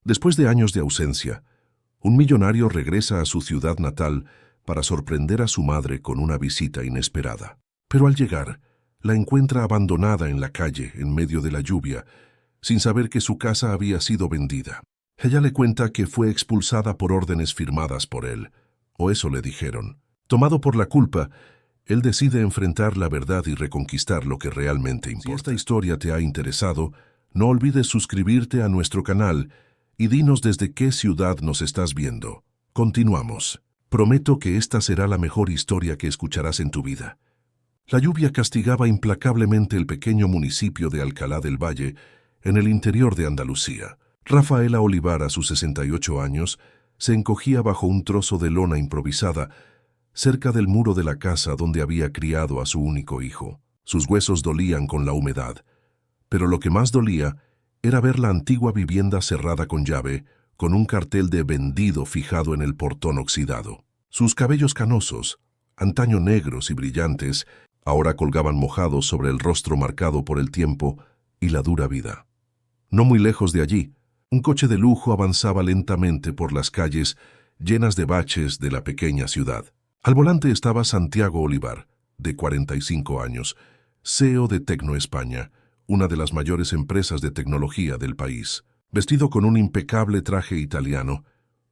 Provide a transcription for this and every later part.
Después de años de ausencia, un millonario regresa a su ciudad natal para sorprender a su madre con una visita inesperada. Pero al llegar, la encuentra abandonada en la calle en medio de la lluvia, sin saber que su casa había sido vendida. Ella le cuenta que fue expulsada por órdenes firmadas por él, o eso le dijeron. Tomado por la culpa, él decide enfrentar la verdad y reconquistar lo que realmente importa. Si esta historia te ha interesado, no olvides suscribirte a nuestro canal y dinos desde qué ciudad nos estás viendo. Continuamos. Prometo que esta será la mejor historia que escucharás en tu vida. La lluvia castigaba implacablemente el pequeño municipio de Alcalá del Valle, en el interior de Andalucía. Rafaela Olivar, a sus 68 años, se encogía bajo un trozo de lona improvisada, cerca del muro de la casa donde había criado a su único hijo. Sus huesos dolían con la humedad, pero lo que más dolía era ver la antigua vivienda cerrada con llave, con un cartel de vendido fijado en el portón oxidado. Sus cabellos canosos, antaño negros y brillantes, ahora colgaban mojados sobre el rostro marcado por el tiempo y la dura vida. No muy lejos de allí, un coche de lujo avanzaba lentamente por las calles llenas de baches de la pequeña ciudad. Al volante estaba Santiago Olivar, de 45 años, CEO de Tecno España, una de las mayores empresas de tecnología del país. Vestido con un impecable traje italiano,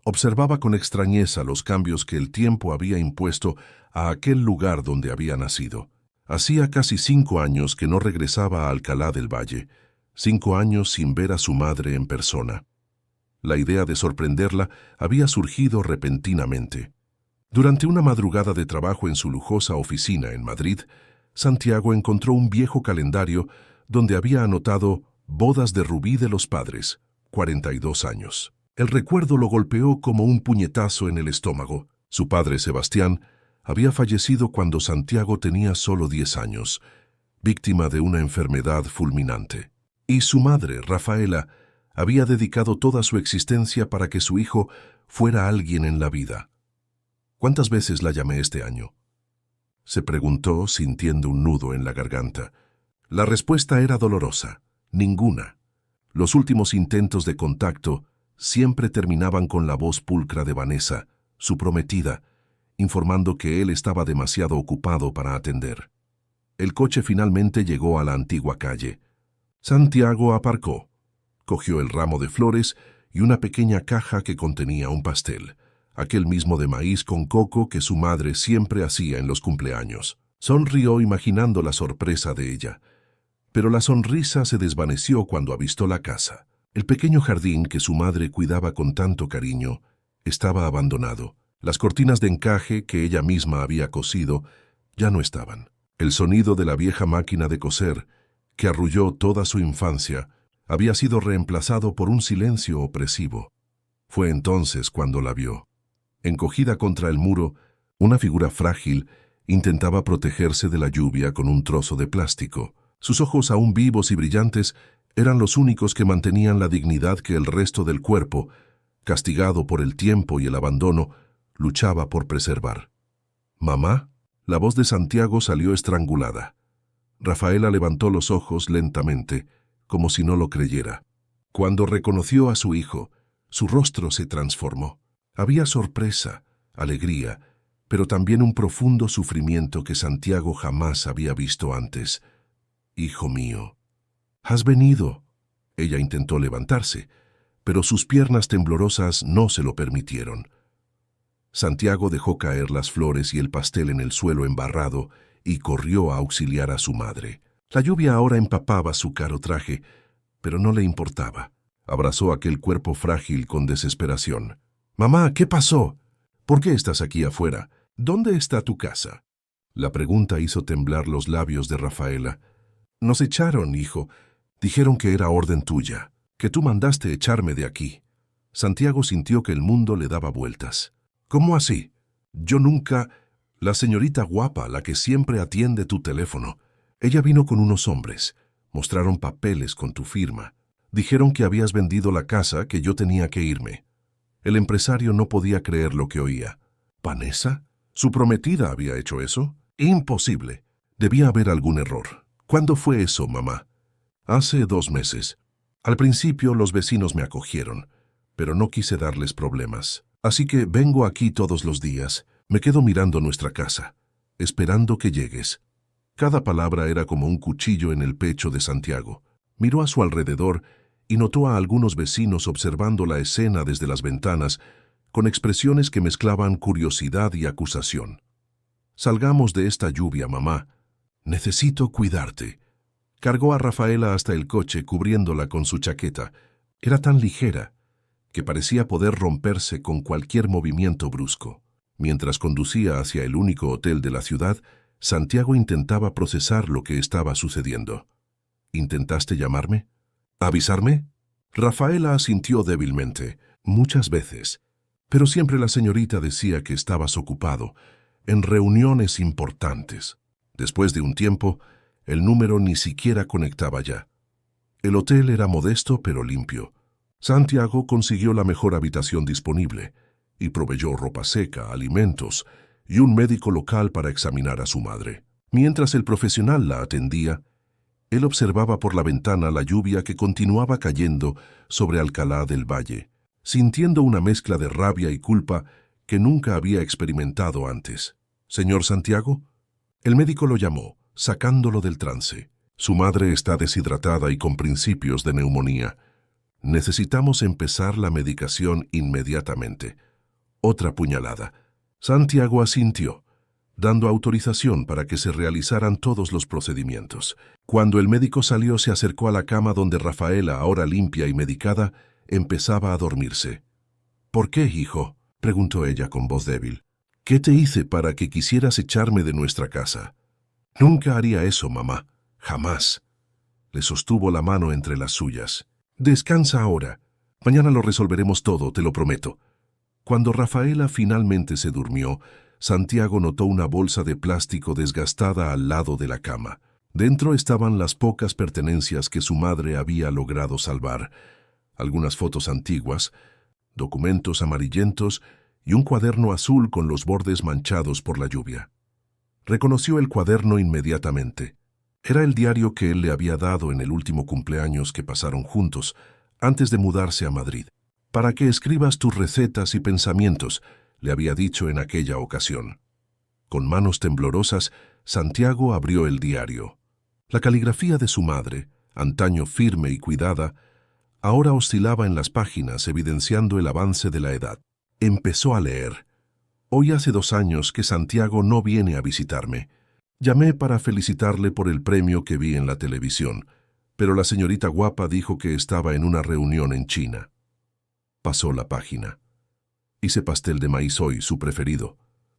observaba con extrañeza los cambios que el tiempo había impuesto a aquel lugar donde había nacido. Hacía casi 5 años que no regresaba a Alcalá del Valle, 5 años sin ver a su madre en persona. La idea de sorprenderla había surgido repentinamente. Durante una madrugada de trabajo en su lujosa oficina en Madrid, Santiago encontró un viejo calendario donde había anotado bodas de Rubí de los padres, 42 años. El recuerdo lo golpeó como un puñetazo en el estómago. Su padre, Sebastián, había fallecido cuando Santiago tenía solo 10 años, víctima de una enfermedad fulminante. Y su madre, Rafaela, había dedicado toda su existencia para que su hijo fuera alguien en la vida. ¿Cuántas veces la llamé este año?, se preguntó, sintiendo un nudo en la garganta. La respuesta era dolorosa: ninguna. Los últimos intentos de contacto siempre terminaban con la voz pulcra de Vanessa, su prometida, informando que él estaba demasiado ocupado para atender. El coche finalmente llegó a la antigua calle. Santiago aparcó, cogió el ramo de flores y una pequeña caja que contenía un pastel, aquel mismo de maíz con coco que su madre siempre hacía en los cumpleaños. Sonrió imaginando la sorpresa de ella, pero la sonrisa se desvaneció cuando avistó la casa. El pequeño jardín que su madre cuidaba con tanto cariño estaba abandonado. Las cortinas de encaje que ella misma había cosido ya no estaban. El sonido de la vieja máquina de coser, que arrulló toda su infancia, había sido reemplazado por un silencio opresivo. Fue entonces cuando la vio. Encogida contra el muro, una figura frágil intentaba protegerse de la lluvia con un trozo de plástico. Sus ojos, aún vivos y brillantes, eran los únicos que mantenían la dignidad que el resto del cuerpo, castigado por el tiempo y el abandono, luchaba por preservar. «¿Mamá?». La voz de Santiago salió estrangulada. Rafaela levantó los ojos lentamente, como si no lo creyera. Cuando reconoció a su hijo, su rostro se transformó. Había sorpresa, alegría, pero también un profundo sufrimiento que Santiago jamás había visto antes. «Hijo mío, ¿has venido?». Ella intentó levantarse, pero sus piernas temblorosas no se lo permitieron. Santiago dejó caer las flores y el pastel en el suelo embarrado y corrió a auxiliar a su madre. La lluvia ahora empapaba su caro traje, pero no le importaba. Abrazó aquel cuerpo frágil con desesperación. «Mamá, ¿qué pasó? ¿Por qué estás aquí afuera? ¿Dónde está tu casa?». La pregunta hizo temblar los labios de Rafaela. «Nos echaron, hijo. Dijeron que era orden tuya, que tú mandaste echarme de aquí». Santiago sintió que el mundo le daba vueltas. «¿Cómo así? Yo nunca...». «La señorita guapa, la que siempre atiende tu teléfono. Ella vino con unos hombres. Mostraron papeles con tu firma. Dijeron que habías vendido la casa, que yo tenía que irme». El empresario no podía creer lo que oía. «¿Vanessa? ¿Su prometida había hecho eso? Imposible. Debía haber algún error». «¿Cuándo fue eso, mamá?». «Hace 2 meses. Al principio los vecinos me acogieron, pero no quise darles problemas. Así que vengo aquí todos los días, me quedo mirando nuestra casa, esperando que llegues. Cada palabra era como un cuchillo en el pecho de Santiago. Miró a su alrededor y notó a algunos vecinos observando la escena desde las ventanas, con expresiones que mezclaban curiosidad y acusación. «Salgamos de esta lluvia, mamá. Necesito cuidarte». Cargó a Rafaela hasta el coche cubriéndola con su chaqueta. Era tan ligera que parecía poder romperse con cualquier movimiento brusco. Mientras conducía hacia el único hotel de la ciudad, Santiago intentaba procesar lo que estaba sucediendo. «¿Intentaste llamarme? ¿Avisarme?» Rafaela asintió débilmente, muchas veces, pero siempre la señorita decía que estabas ocupado, en reuniones importantes. Después de un tiempo, el número ni siquiera conectaba ya. El hotel era modesto pero limpio. Santiago consiguió la mejor habitación disponible y proveyó ropa seca, alimentos y un médico local para examinar a su madre. Mientras el profesional la atendía, él observaba por la ventana la lluvia que continuaba cayendo sobre Alcalá del Valle, sintiendo una mezcla de rabia y culpa que nunca había experimentado antes. «¿Señor Santiago?» El médico lo llamó, sacándolo del trance. «Su madre está deshidratada y con principios de neumonía. Necesitamos empezar la medicación inmediatamente». Otra puñalada. Santiago asintió, dando autorización para que se realizaran todos los procedimientos. Cuando el médico salió, se acercó a la cama donde Rafaela, ahora limpia y medicada, empezaba a dormirse. «¿Por qué, hijo?», preguntó ella con voz débil. «¿Qué te hice para que quisieras echarme de nuestra casa?» «Nunca haría eso, mamá. Jamás». Le sostuvo la mano entre las suyas. «Descansa ahora. Mañana lo resolveremos todo, te lo prometo». Cuando Rafaela finalmente se durmió, Santiago notó una bolsa de plástico desgastada al lado de la cama. Dentro estaban las pocas pertenencias que su madre había logrado salvar. Algunas fotos antiguas, documentos amarillentos y un cuaderno azul con los bordes manchados por la lluvia. Reconoció el cuaderno inmediatamente. Era el diario que él le había dado en el último cumpleaños que pasaron juntos, antes de mudarse a Madrid. «Para que escribas tus recetas y pensamientos», le había dicho en aquella ocasión. Con manos temblorosas, Santiago abrió el diario. La caligrafía de su madre, antaño firme y cuidada, ahora oscilaba en las páginas, evidenciando el avance de la edad. Empezó a leer. «Hoy hace 2 años que Santiago no viene a visitarme. Llamé para felicitarle por el premio que vi en la televisión, pero la señorita guapa dijo que estaba en una reunión en China». Pasó la página. «Hice pastel de maíz hoy, su preferido.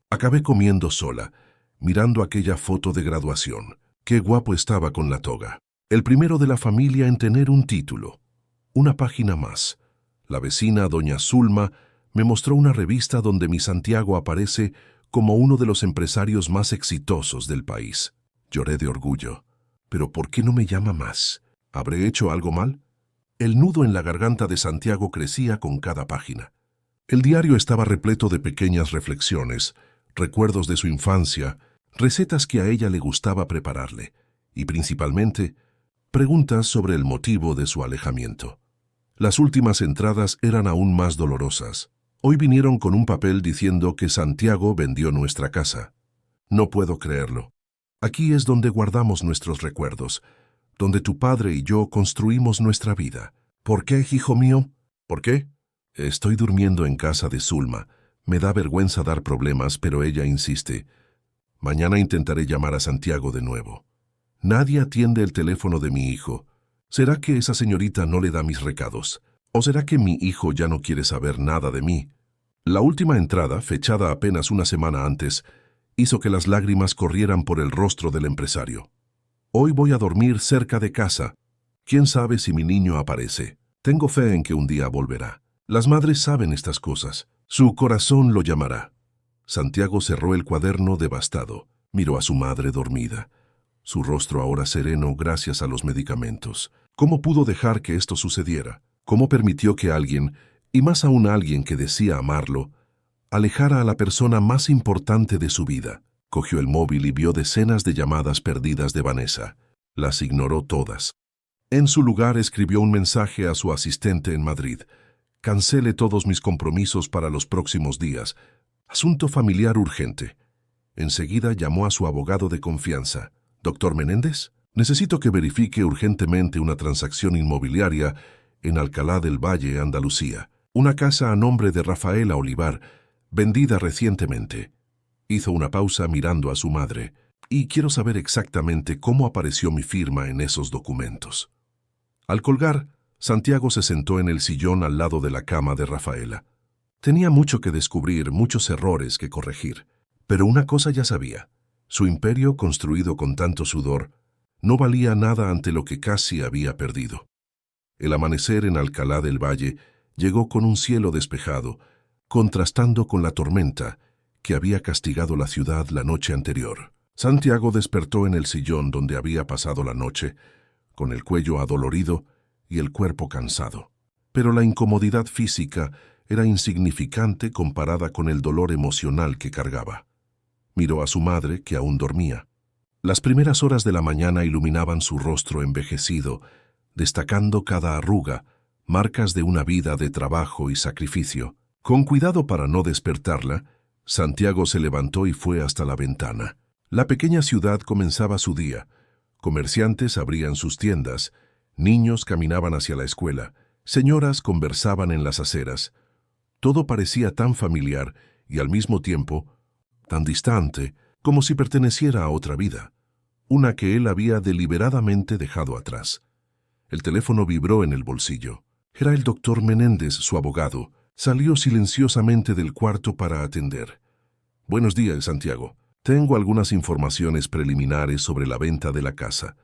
Acabé comiendo sola, mirando aquella foto de graduación. Qué guapo estaba con la toga. El primero de la familia en tener un título. Una página más. La vecina, doña Zulma, me mostró una revista donde mi Santiago aparece como uno de los empresarios más exitosos del país. Lloré de orgullo. ¿Pero por qué no me llama más? ¿Habré hecho algo mal?». El nudo en la garganta de Santiago crecía con cada página. El diario estaba repleto de pequeñas reflexiones, recuerdos de su infancia, recetas que a ella le gustaba prepararle, y principalmente, preguntas sobre el motivo de su alejamiento. Las últimas entradas eran aún más dolorosas. Hoy vinieron con un papel diciendo que Santiago vendió nuestra casa. No puedo creerlo. Aquí es donde guardamos nuestros recuerdos, donde tu padre y yo construimos nuestra vida. ¿Por qué, hijo mío? ¿Por qué? Estoy durmiendo en casa de Zulma. Me da vergüenza dar problemas, pero ella insiste. Mañana intentaré llamar a Santiago de nuevo. Nadie atiende el teléfono de mi hijo. ¿Será que esa señorita no le da mis recados? ¿O será que mi hijo ya no quiere saber nada de mí? La última entrada, fechada apenas una semana antes, hizo que las lágrimas corrieran por el rostro del empresario. «Hoy voy a dormir cerca de casa. ¿Quién sabe si mi niño aparece? Tengo fe en que un día volverá. Las madres saben estas cosas. Su corazón lo llamará». Santiago cerró el cuaderno devastado. Miró a su madre dormida. Su rostro ahora sereno gracias a los medicamentos. ¿Cómo pudo dejar que esto sucediera? ¿Cómo permitió que alguien, y más aún alguien que decía amarlo, alejara a la persona más importante de su vida? Cogió el móvil y vio decenas de llamadas perdidas de Vanessa. Las ignoró todas. En su lugar escribió un mensaje a su asistente en Madrid. Cancele todos mis compromisos para los próximos días. Asunto familiar urgente. Enseguida llamó a su abogado de confianza. «¿Doctor Menéndez? Necesito que verifique urgentemente una transacción inmobiliaria en Alcalá del Valle, Andalucía. Una casa a nombre de Rafaela Olivar, vendida recientemente». Hizo una pausa mirando a su madre. «Y quiero saber exactamente cómo apareció mi firma en esos documentos». Al colgar, Santiago se sentó en el sillón al lado de la cama de Rafaela. Tenía mucho que descubrir, muchos errores que corregir. Pero una cosa ya sabía. Su imperio, construido con tanto sudor, no valía nada ante lo que casi había perdido. El amanecer en Alcalá del Valle llegó con un cielo despejado, contrastando con la tormenta que había castigado la ciudad la noche anterior. Santiago despertó en el sillón donde había pasado la noche, con el cuello adolorido y el cuerpo cansado. Pero la incomodidad física era insignificante comparada con el dolor emocional que cargaba. Miró a su madre, que aún dormía. Las primeras horas de la mañana iluminaban su rostro envejecido, destacando cada arruga, marcas de una vida de trabajo y sacrificio. Con cuidado para no despertarla, Santiago se levantó y fue hasta la ventana. La pequeña ciudad comenzaba su día. Comerciantes abrían sus tiendas, niños caminaban hacia la escuela, señoras conversaban en las aceras. Todo parecía tan familiar y al mismo tiempo tan distante, como si perteneciera a otra vida, una que él había deliberadamente dejado atrás. El teléfono vibró en el bolsillo. Era el doctor Menéndez, su abogado. Salió silenciosamente del cuarto para atender. «Buenos días, Santiago. Tengo algunas informaciones preliminares sobre la venta de la casa».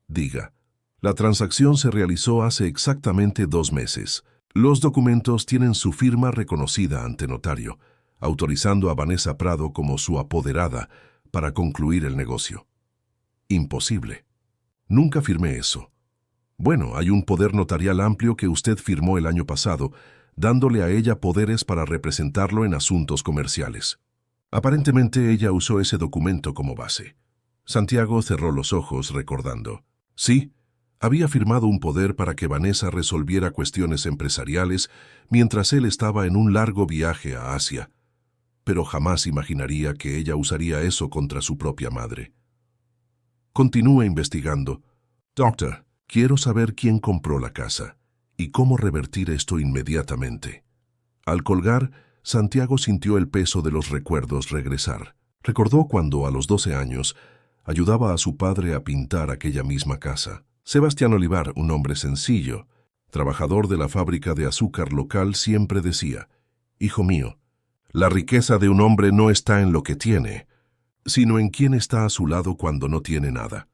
«Diga». «La transacción se realizó hace exactamente 2 meses. Los documentos tienen su firma reconocida ante notario, autorizando a Vanessa Prado como su apoderada para concluir el negocio». «Imposible. Nunca firmé eso». «Bueno, hay un poder notarial amplio que usted firmó el año pasado, dándole a ella poderes para representarlo en asuntos comerciales». Aparentemente ella usó ese documento como base. Santiago cerró los ojos recordando. Sí, había firmado un poder para que Vanessa resolviera cuestiones empresariales mientras él estaba en un largo viaje a Asia, pero jamás imaginaría que ella usaría eso contra su propia madre. Continúe investigando. «Doctor, quiero saber quién compró la casa y cómo revertir esto inmediatamente». Al colgar, Santiago sintió el peso de los recuerdos regresar. Recordó cuando, a los 12 años, ayudaba a su padre a pintar aquella misma casa. Sebastián Olivar, un hombre sencillo, trabajador de la fábrica de azúcar local, siempre decía: «Hijo mío, la riqueza de un hombre no está en lo que tiene, sino en quién está a su lado cuando no tiene nada».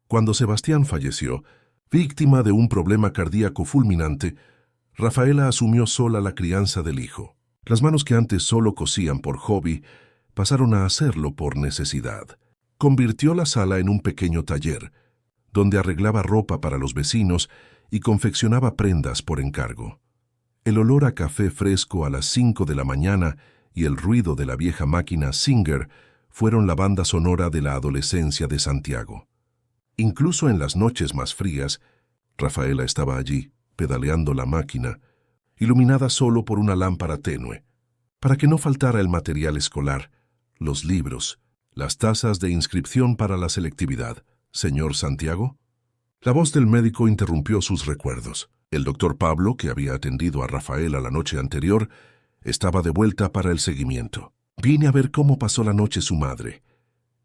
Cuando Sebastián falleció, víctima de un problema cardíaco fulminante, Rafaela asumió sola la crianza del hijo. Las manos que antes solo cosían por hobby pasaron a hacerlo por necesidad. Convirtió la sala en un pequeño taller, donde arreglaba ropa para los vecinos y confeccionaba prendas por encargo. El olor a café fresco a las 5 de la mañana y el ruido de la vieja máquina Singer fueron la banda sonora de la adolescencia de Santiago. Incluso en las noches más frías, Rafaela estaba allí, pedaleando la máquina, iluminada solo por una lámpara tenue, para que no faltara el material escolar, los libros, las tazas de inscripción para la selectividad. «Señor Santiago». La voz del médico interrumpió sus recuerdos. El doctor Pablo, que había atendido a Rafaela la noche anterior, estaba de vuelta para el seguimiento. «Vine a ver cómo pasó la noche su madre.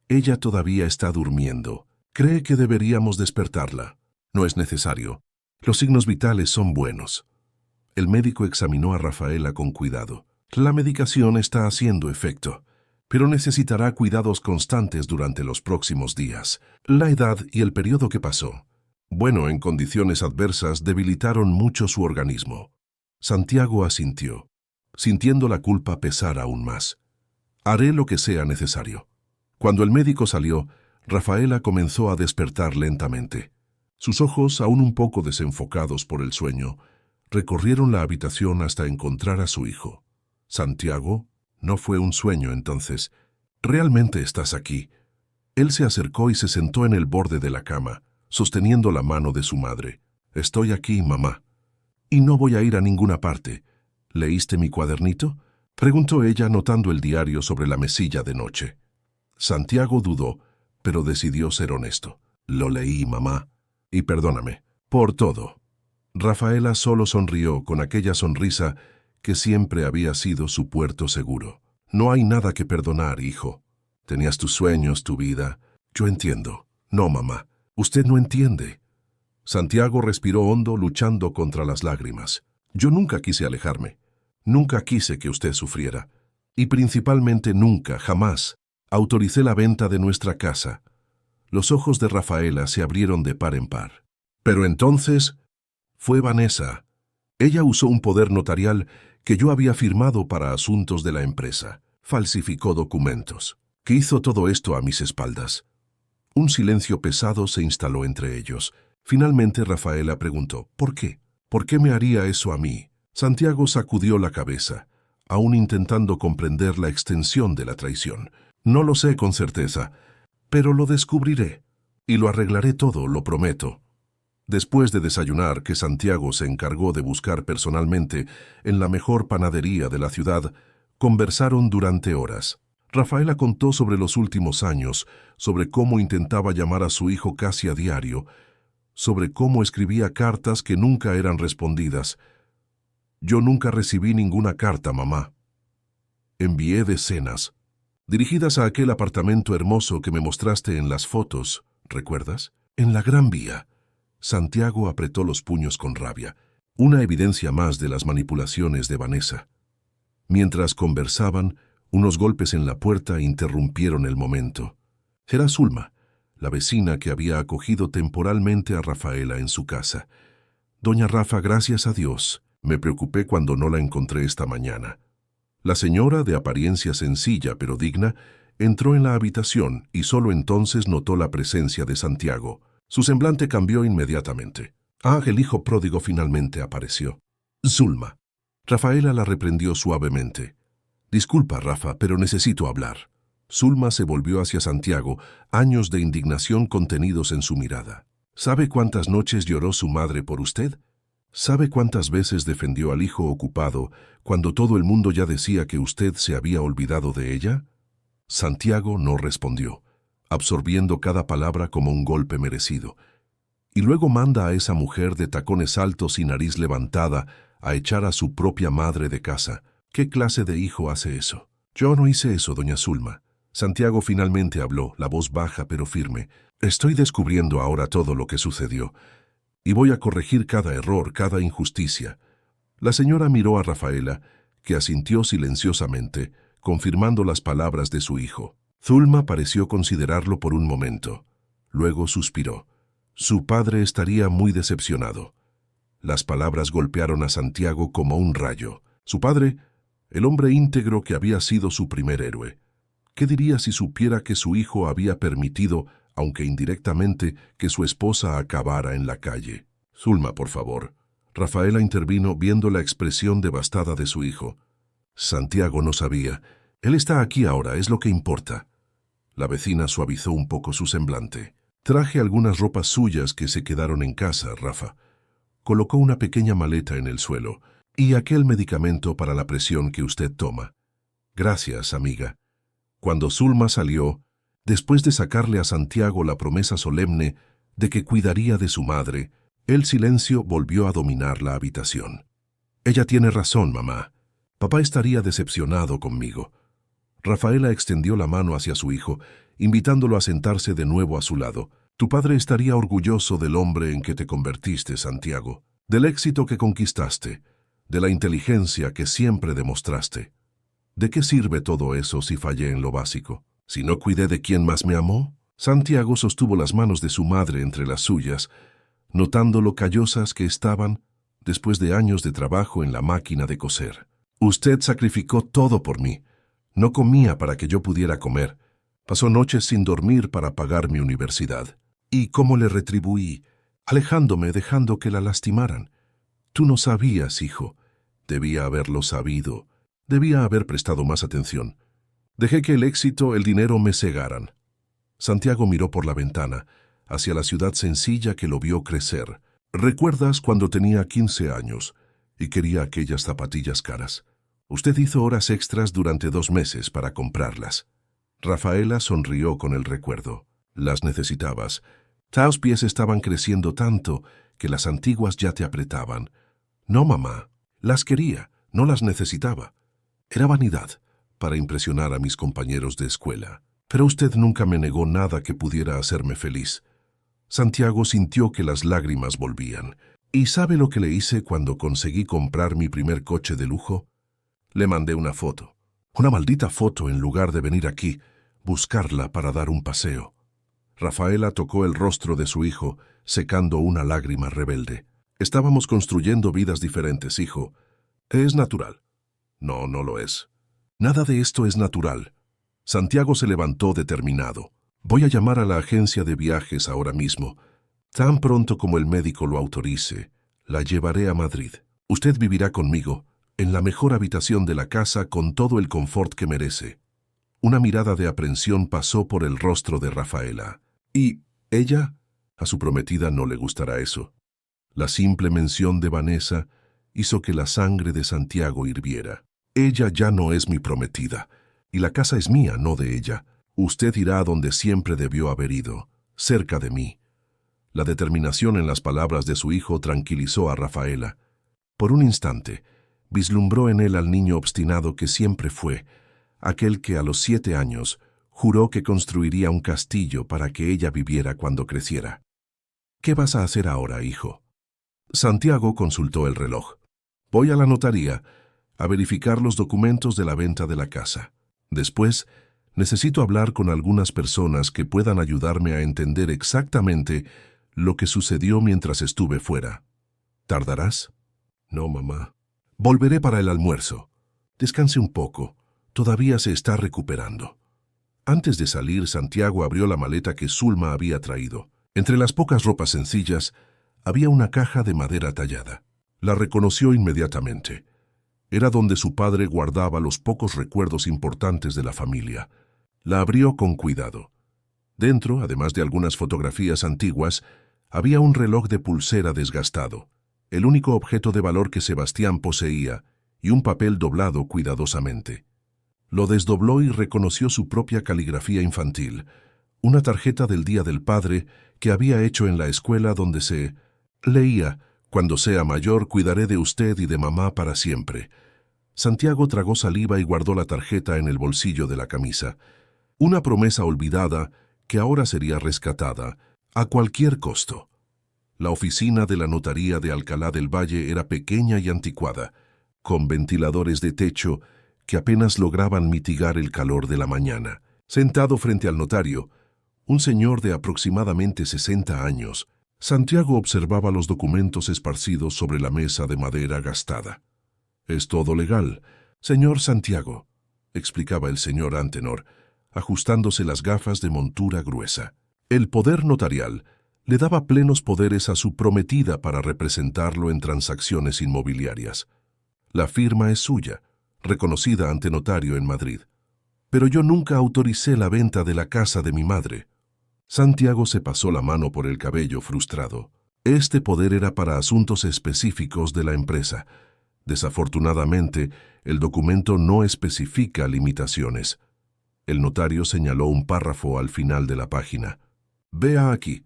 Ella todavía está durmiendo. ¿Cree que deberíamos despertarla?» «No es necesario. Los signos vitales son buenos». El médico examinó a Rafaela con cuidado. «La medicación está haciendo efecto, pero necesitará cuidados constantes durante los próximos días. La edad y el periodo que pasó, bueno, en condiciones adversas, debilitaron mucho su organismo». Santiago asintió, sintiendo la culpa pesar aún más. «Haré lo que sea necesario». Cuando el médico salió, Rafaela comenzó a despertar lentamente. Sus ojos, aún un poco desenfocados por el sueño, recorrieron la habitación hasta encontrar a su hijo. «Santiago, no fue un sueño entonces. ¿Realmente estás aquí?» Él se acercó y se sentó en el borde de la cama, sosteniendo la mano de su madre. «Estoy aquí, mamá. Y no voy a ir a ninguna parte. ¿Leíste mi cuadernito?, preguntó ella notando el diario sobre la mesilla de noche. Santiago dudó, pero decidió ser honesto. Lo leí, mamá. Y perdóname, por todo. Rafaela solo sonrió con aquella sonrisa que siempre había sido su puerto seguro. No hay nada que perdonar, hijo. Tenías tus sueños, tu vida. Yo entiendo. No, mamá, usted no entiende. Santiago respiró hondo, luchando contra las lágrimas. Yo nunca quise alejarme. Nunca quise que usted sufriera. Y principalmente nunca, jamás, autoricé la venta de nuestra casa. Los ojos de Rafaela se abrieron de par en par. Pero entonces fue Vanessa. Ella usó un poder notarial que yo había firmado para asuntos de la empresa. Falsificó documentos. ¿Qué hizo todo esto a mis espaldas? Un silencio pesado se instaló entre ellos. Finalmente Rafaela preguntó, ¿por qué? ¿Por qué me haría eso a mí? Santiago sacudió la cabeza, aún intentando comprender la extensión de la traición. No lo sé con certeza, pero lo descubriré. Y lo arreglaré todo, lo prometo. Después de desayunar, que Santiago se encargó de buscar personalmente en la mejor panadería de la ciudad, conversaron durante horas. Rafaela contó sobre los últimos años, sobre cómo intentaba llamar a su hijo casi a diario, sobre cómo escribía cartas que nunca eran respondidas. Yo nunca recibí ninguna carta, mamá. Envié decenas, dirigidas a aquel apartamento hermoso que me mostraste en las fotos, ¿recuerdas? En la Gran Vía. Santiago apretó los puños con rabia, una evidencia más de las manipulaciones de Vanessa. Mientras conversaban, unos golpes en la puerta interrumpieron el momento. Era Zulma, la vecina que había acogido temporalmente a Rafaela en su casa. Doña Rafa, gracias a Dios, me preocupé cuando no la encontré esta mañana. La señora, de apariencia sencilla pero digna, entró en la habitación y solo entonces notó la presencia de Santiago. Su semblante cambió inmediatamente. Ah, el hijo pródigo finalmente apareció. Zulma. Rafaela la reprendió suavemente. Disculpa, Rafa, pero necesito hablar. Zulma se volvió hacia Santiago, años de indignación contenidos en su mirada. ¿Sabe cuántas noches lloró su madre por usted? ¿Sabe cuántas veces defendió al hijo ocupado cuando todo el mundo ya decía que usted se había olvidado de ella? Santiago no respondió, absorbiendo cada palabra como un golpe merecido. Y luego manda a esa mujer de tacones altos y nariz levantada a echar a su propia madre de casa. ¿Qué clase de hijo hace eso? Yo no hice eso, doña Zulma. Santiago finalmente habló, la voz baja pero firme. Estoy descubriendo ahora todo lo que sucedió. Y voy a corregir cada error, cada injusticia. La señora miró a Rafaela, que asintió silenciosamente, confirmando las palabras de su hijo. Zulma pareció considerarlo por un momento. Luego suspiró. Su padre estaría muy decepcionado. Las palabras golpearon a Santiago como un rayo. Su padre, el hombre íntegro que había sido su primer héroe. ¿Qué diría si supiera que su hijo había permitido, aunque indirectamente, que su esposa acabara en la calle? Zulma, por favor. Rafaela intervino viendo la expresión devastada de su hijo. Santiago no sabía. Él está aquí ahora, es lo que importa. La vecina suavizó un poco su semblante. Traje algunas ropas suyas que se quedaron en casa, Rafa. Colocó una pequeña maleta en el suelo. Y aquel medicamento para la presión que usted toma. Gracias, amiga. Cuando Zulma salió, después de sacarle a Santiago la promesa solemne de que cuidaría de su madre, el silencio volvió a dominar la habitación. Ella tiene razón, mamá. Papá estaría decepcionado conmigo. Rafaela extendió la mano hacia su hijo, invitándolo a sentarse de nuevo a su lado. Tu padre estaría orgulloso del hombre en que te convertiste, Santiago, del éxito que conquistaste, de la inteligencia que siempre demostraste. ¿De qué sirve todo eso si fallé en lo básico? ¿Si no cuidé de quien más me amó? Santiago sostuvo las manos de su madre entre las suyas, notando lo callosas que estaban después de años de trabajo en la máquina de coser. Usted sacrificó todo por mí. No comía para que yo pudiera comer. Pasó noches sin dormir para pagar mi universidad. ¿Y cómo le retribuí? Alejándome, dejando que la lastimaran. Tú no sabías, hijo. Debía haberlo sabido. Debía haber prestado más atención. Dejé que el éxito, el dinero me cegaran. Santiago miró por la ventana, hacia la ciudad sencilla que lo vio crecer. ¿Recuerdas cuando tenía 15 años? y quería aquellas zapatillas caras. Usted hizo horas extras durante 2 meses para comprarlas. Rafaela sonrió con el recuerdo. Las necesitabas. Tus pies estaban creciendo tanto que las antiguas ya te apretaban. No, mamá. Las quería, no las necesitaba. Era vanidad, para impresionar a mis compañeros de escuela. Pero usted nunca me negó nada que pudiera hacerme feliz. Santiago sintió que las lágrimas volvían. ¿Y sabe lo que le hice cuando conseguí comprar mi primer coche de lujo? Le mandé una foto. Una maldita foto en lugar de venir aquí, buscarla para dar un paseo. Rafaela tocó el rostro de su hijo, secando una lágrima rebelde. Estábamos construyendo vidas diferentes, hijo. Es natural. No, no lo es. Nada de esto es natural. Santiago se levantó determinado. Voy a llamar a la agencia de viajes ahora mismo. Tan pronto como el médico lo autorice, la llevaré a Madrid. Usted vivirá conmigo, en la mejor habitación de la casa con todo el confort que merece. Una mirada de aprensión pasó por el rostro de Rafaela. ¿Y ella? A su prometida no le gustará eso. La simple mención de Vanessa hizo que la sangre de Santiago hirviera. Ella ya no es mi prometida, y la casa es mía, no de ella. Usted irá a donde siempre debió haber ido, cerca de mí. La determinación en las palabras de su hijo tranquilizó a Rafaela. Por un instante, vislumbró en él al niño obstinado que siempre fue, aquel que a los 7 años juró que construiría un castillo para que ella viviera cuando creciera. ¿Qué vas a hacer ahora, hijo? Santiago consultó el reloj. Voy a la notaría a verificar los documentos de la venta de la casa. Después, necesito hablar con algunas personas que puedan ayudarme a entender exactamente lo que sucedió mientras estuve fuera. ¿Tardarás? No, mamá. Volveré para el almuerzo. Descanse un poco. Todavía se está recuperando. Antes de salir, Santiago abrió la maleta que Zulma había traído. Entre las pocas ropas sencillas, había una caja de madera tallada. La reconoció inmediatamente. Era donde su padre guardaba los pocos recuerdos importantes de la familia. La abrió con cuidado. Dentro, además de algunas fotografías antiguas, había un reloj de pulsera desgastado, el único objeto de valor que Sebastián poseía, y un papel doblado cuidadosamente. Lo desdobló y reconoció su propia caligrafía infantil, una tarjeta del Día del Padre que había hecho en la escuela donde se leía: «Cuando sea mayor cuidaré de usted y de mamá para siempre». Santiago tragó saliva y guardó la tarjeta en el bolsillo de la camisa. Una promesa olvidada que ahora sería rescatada, a cualquier costo. La oficina de la notaría de Alcalá del Valle era pequeña y anticuada, con ventiladores de techo que apenas lograban mitigar el calor de la mañana. Sentado frente al notario, un señor de aproximadamente 60 años, Santiago observaba los documentos esparcidos sobre la mesa de madera gastada. «Es todo legal, señor Santiago», explicaba el señor Antenor, ajustándose las gafas de montura gruesa. El poder notarial le daba plenos poderes a su prometida para representarlo en transacciones inmobiliarias. La firma es suya, reconocida ante notario en Madrid. Pero yo nunca autoricé la venta de la casa de mi madre. Santiago se pasó la mano por el cabello frustrado. Este poder era para asuntos específicos de la empresa. Desafortunadamente, el documento no especifica limitaciones. El notario señaló un párrafo al final de la página. «Vea aquí,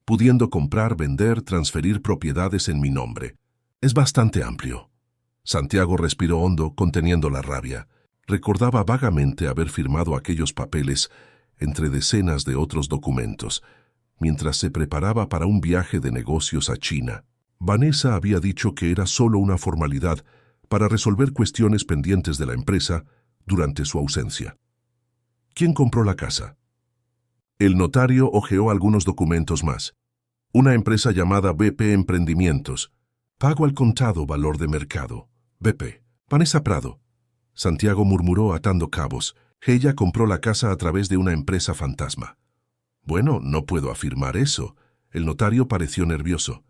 pudiendo comprar, vender, transferir propiedades en mi nombre». Es bastante amplio. Santiago respiró hondo, conteniendo la rabia. Recordaba vagamente haber firmado aquellos papeles entre decenas de otros documentos, mientras se preparaba para un viaje de negocios a China. Vanessa había dicho que era solo una formalidad para resolver cuestiones pendientes de la empresa durante su ausencia. ¿Quién compró la casa? El notario hojeó algunos documentos más. Una empresa llamada BP Emprendimientos. Pago al contado, valor de mercado. BP. Vanessa Prado. Santiago murmuró atando cabos. Ella compró la casa a través de una empresa fantasma. Bueno, no puedo afirmar eso. El notario pareció nervioso.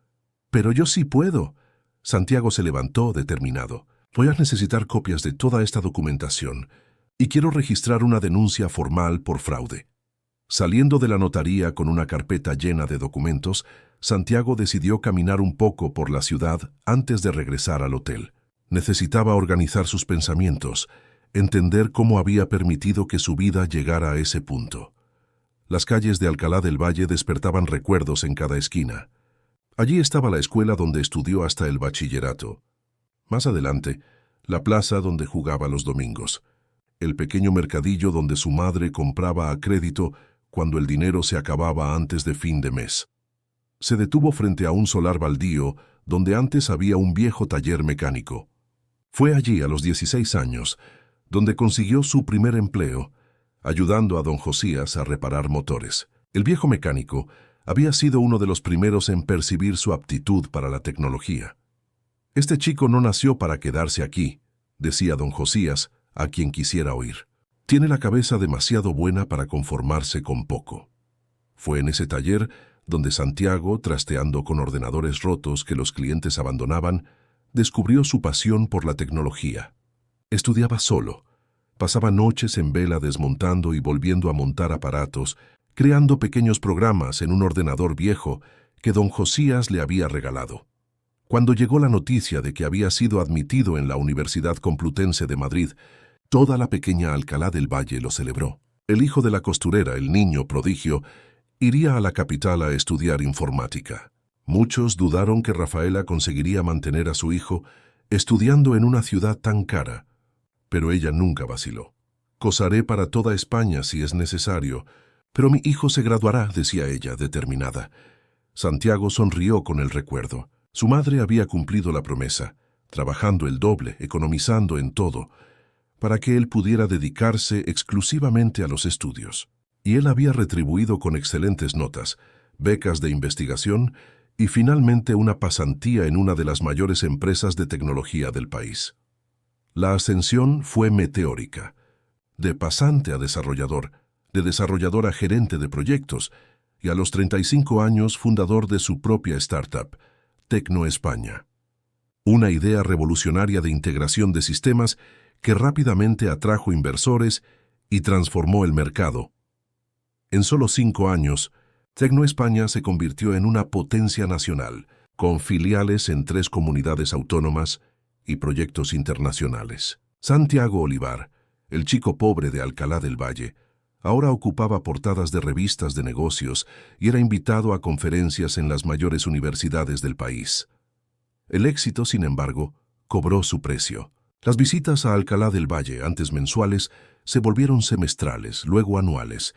Pero yo sí puedo. Santiago se levantó determinado. Voy a necesitar copias de toda esta documentación y quiero registrar una denuncia formal por fraude. Saliendo de la notaría con una carpeta llena de documentos, Santiago decidió caminar un poco por la ciudad antes de regresar al hotel. Necesitaba organizar sus pensamientos, entender cómo había permitido que su vida llegara a ese punto. Las calles de Alcalá del Valle despertaban recuerdos en cada esquina. Allí estaba la escuela donde estudió hasta el bachillerato. Más adelante, la plaza donde jugaba los domingos. El pequeño mercadillo donde su madre compraba a crédito cuando el dinero se acababa antes de fin de mes. Se detuvo frente a un solar baldío donde antes había un viejo taller mecánico. Fue allí a los 16 años, donde consiguió su primer empleo, ayudando a don Josías a reparar motores. El viejo mecánico había sido uno de los primeros en percibir su aptitud para la tecnología. Este chico no nació para quedarse aquí, decía don Josías, a quien quisiera oír. Tiene la cabeza demasiado buena para conformarse con poco. Fue en ese taller donde Santiago, trasteando con ordenadores rotos que los clientes abandonaban, descubrió su pasión por la tecnología. Estudiaba solo. Pasaba noches en vela desmontando y volviendo a montar aparatos, creando pequeños programas en un ordenador viejo que don Josías le había regalado. Cuando llegó la noticia de que había sido admitido en la Universidad Complutense de Madrid, toda la pequeña Alcalá del Valle lo celebró. El hijo de la costurera, el niño prodigio, iría a la capital a estudiar informática. Muchos dudaron que Rafaela conseguiría mantener a su hijo estudiando en una ciudad tan cara, pero ella nunca vaciló. Cosaré para toda España si es necesario, pero mi hijo se graduará, decía ella, determinada. Santiago sonrió con el recuerdo. Su madre había cumplido la promesa, trabajando el doble, economizando en todo, para que él pudiera dedicarse exclusivamente a los estudios. Y él había retribuido con excelentes notas, becas de investigación y finalmente una pasantía en una de las mayores empresas de tecnología del país. La ascensión fue meteórica, de pasante a desarrollador, de desarrollador a gerente de proyectos, y a los 35 años fundador de su propia startup, Tecno España. Una idea revolucionaria de integración de sistemas que rápidamente atrajo inversores y transformó el mercado. En solo 5 años, Tecno España se convirtió en una potencia nacional, con filiales en 3 comunidades autónomas y proyectos internacionales. Santiago Olivar, el chico pobre de Alcalá del Valle, ahora ocupaba portadas de revistas de negocios y era invitado a conferencias en las mayores universidades del país. El éxito, sin embargo, cobró su precio. Las visitas a Alcalá del Valle, antes mensuales, se volvieron semestrales, luego anuales,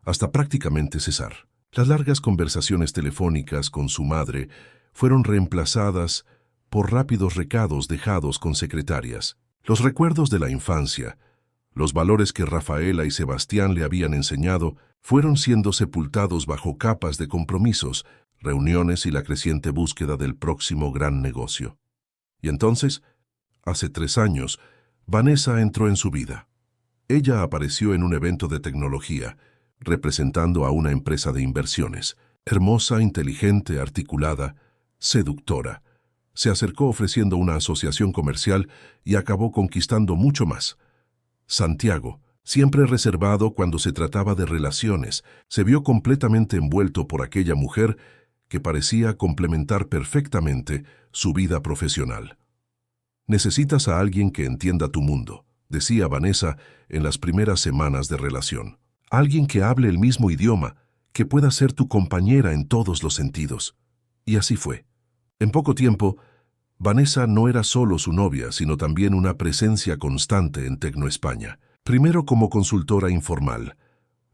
hasta prácticamente cesar. Las largas conversaciones telefónicas con su madre fueron reemplazadas por rápidos recados dejados con secretarias. Los recuerdos de la infancia, los valores que Rafaela y Sebastián le habían enseñado, fueron siendo sepultados bajo capas de compromisos, reuniones y la creciente búsqueda del próximo gran negocio. Y entonces, hace 3 años, Vanessa entró en su vida. Ella apareció en un evento de tecnología, representando a una empresa de inversiones. Hermosa, inteligente, articulada, seductora. Se acercó ofreciendo una asociación comercial y acabó conquistando mucho más. Santiago, siempre reservado cuando se trataba de relaciones, se vio completamente envuelto por aquella mujer que parecía complementar perfectamente su vida profesional. Necesitas a alguien que entienda tu mundo, decía Vanessa en las primeras semanas de relación. Alguien que hable el mismo idioma, que pueda ser tu compañera en todos los sentidos. Y así fue. En poco tiempo, Vanessa no era solo su novia, sino también una presencia constante en Tecno España. Primero como consultora informal,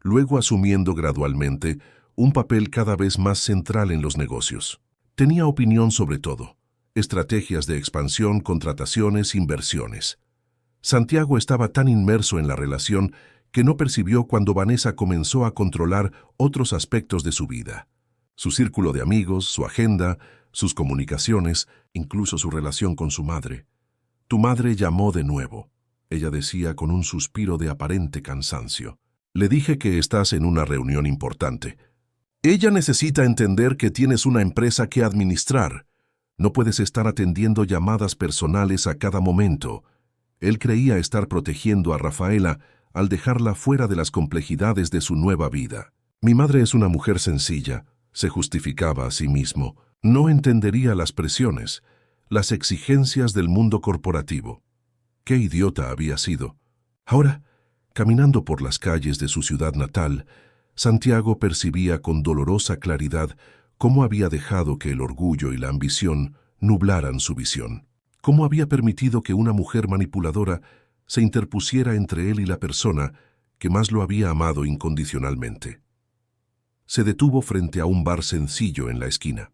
luego asumiendo gradualmente un papel cada vez más central en los negocios. Tenía opinión sobre todo, estrategias de expansión, contrataciones, inversiones. Santiago estaba tan inmerso en la relación que no percibió cuando Vanessa comenzó a controlar otros aspectos de su vida. Su círculo de amigos, su agenda, sus comunicaciones, incluso su relación con su madre. Tu madre llamó de nuevo, ella decía con un suspiro de aparente cansancio. Le dije que estás en una reunión importante. Ella necesita entender que tienes una empresa que administrar. No puedes estar atendiendo llamadas personales a cada momento. Él creía estar protegiendo a Rafaela al dejarla fuera de las complejidades de su nueva vida. Mi madre es una mujer sencilla, Se justificaba a sí mismo. No entendería las presiones, las exigencias del mundo corporativo. ¡Qué idiota había sido! Ahora, caminando por las calles de su ciudad natal, Santiago percibía con dolorosa claridad cómo había dejado que el orgullo y la ambición nublaran su visión. Cómo había permitido que una mujer manipuladora se interpusiera entre él y la persona que más lo había amado incondicionalmente. Se detuvo frente a un bar sencillo en la esquina.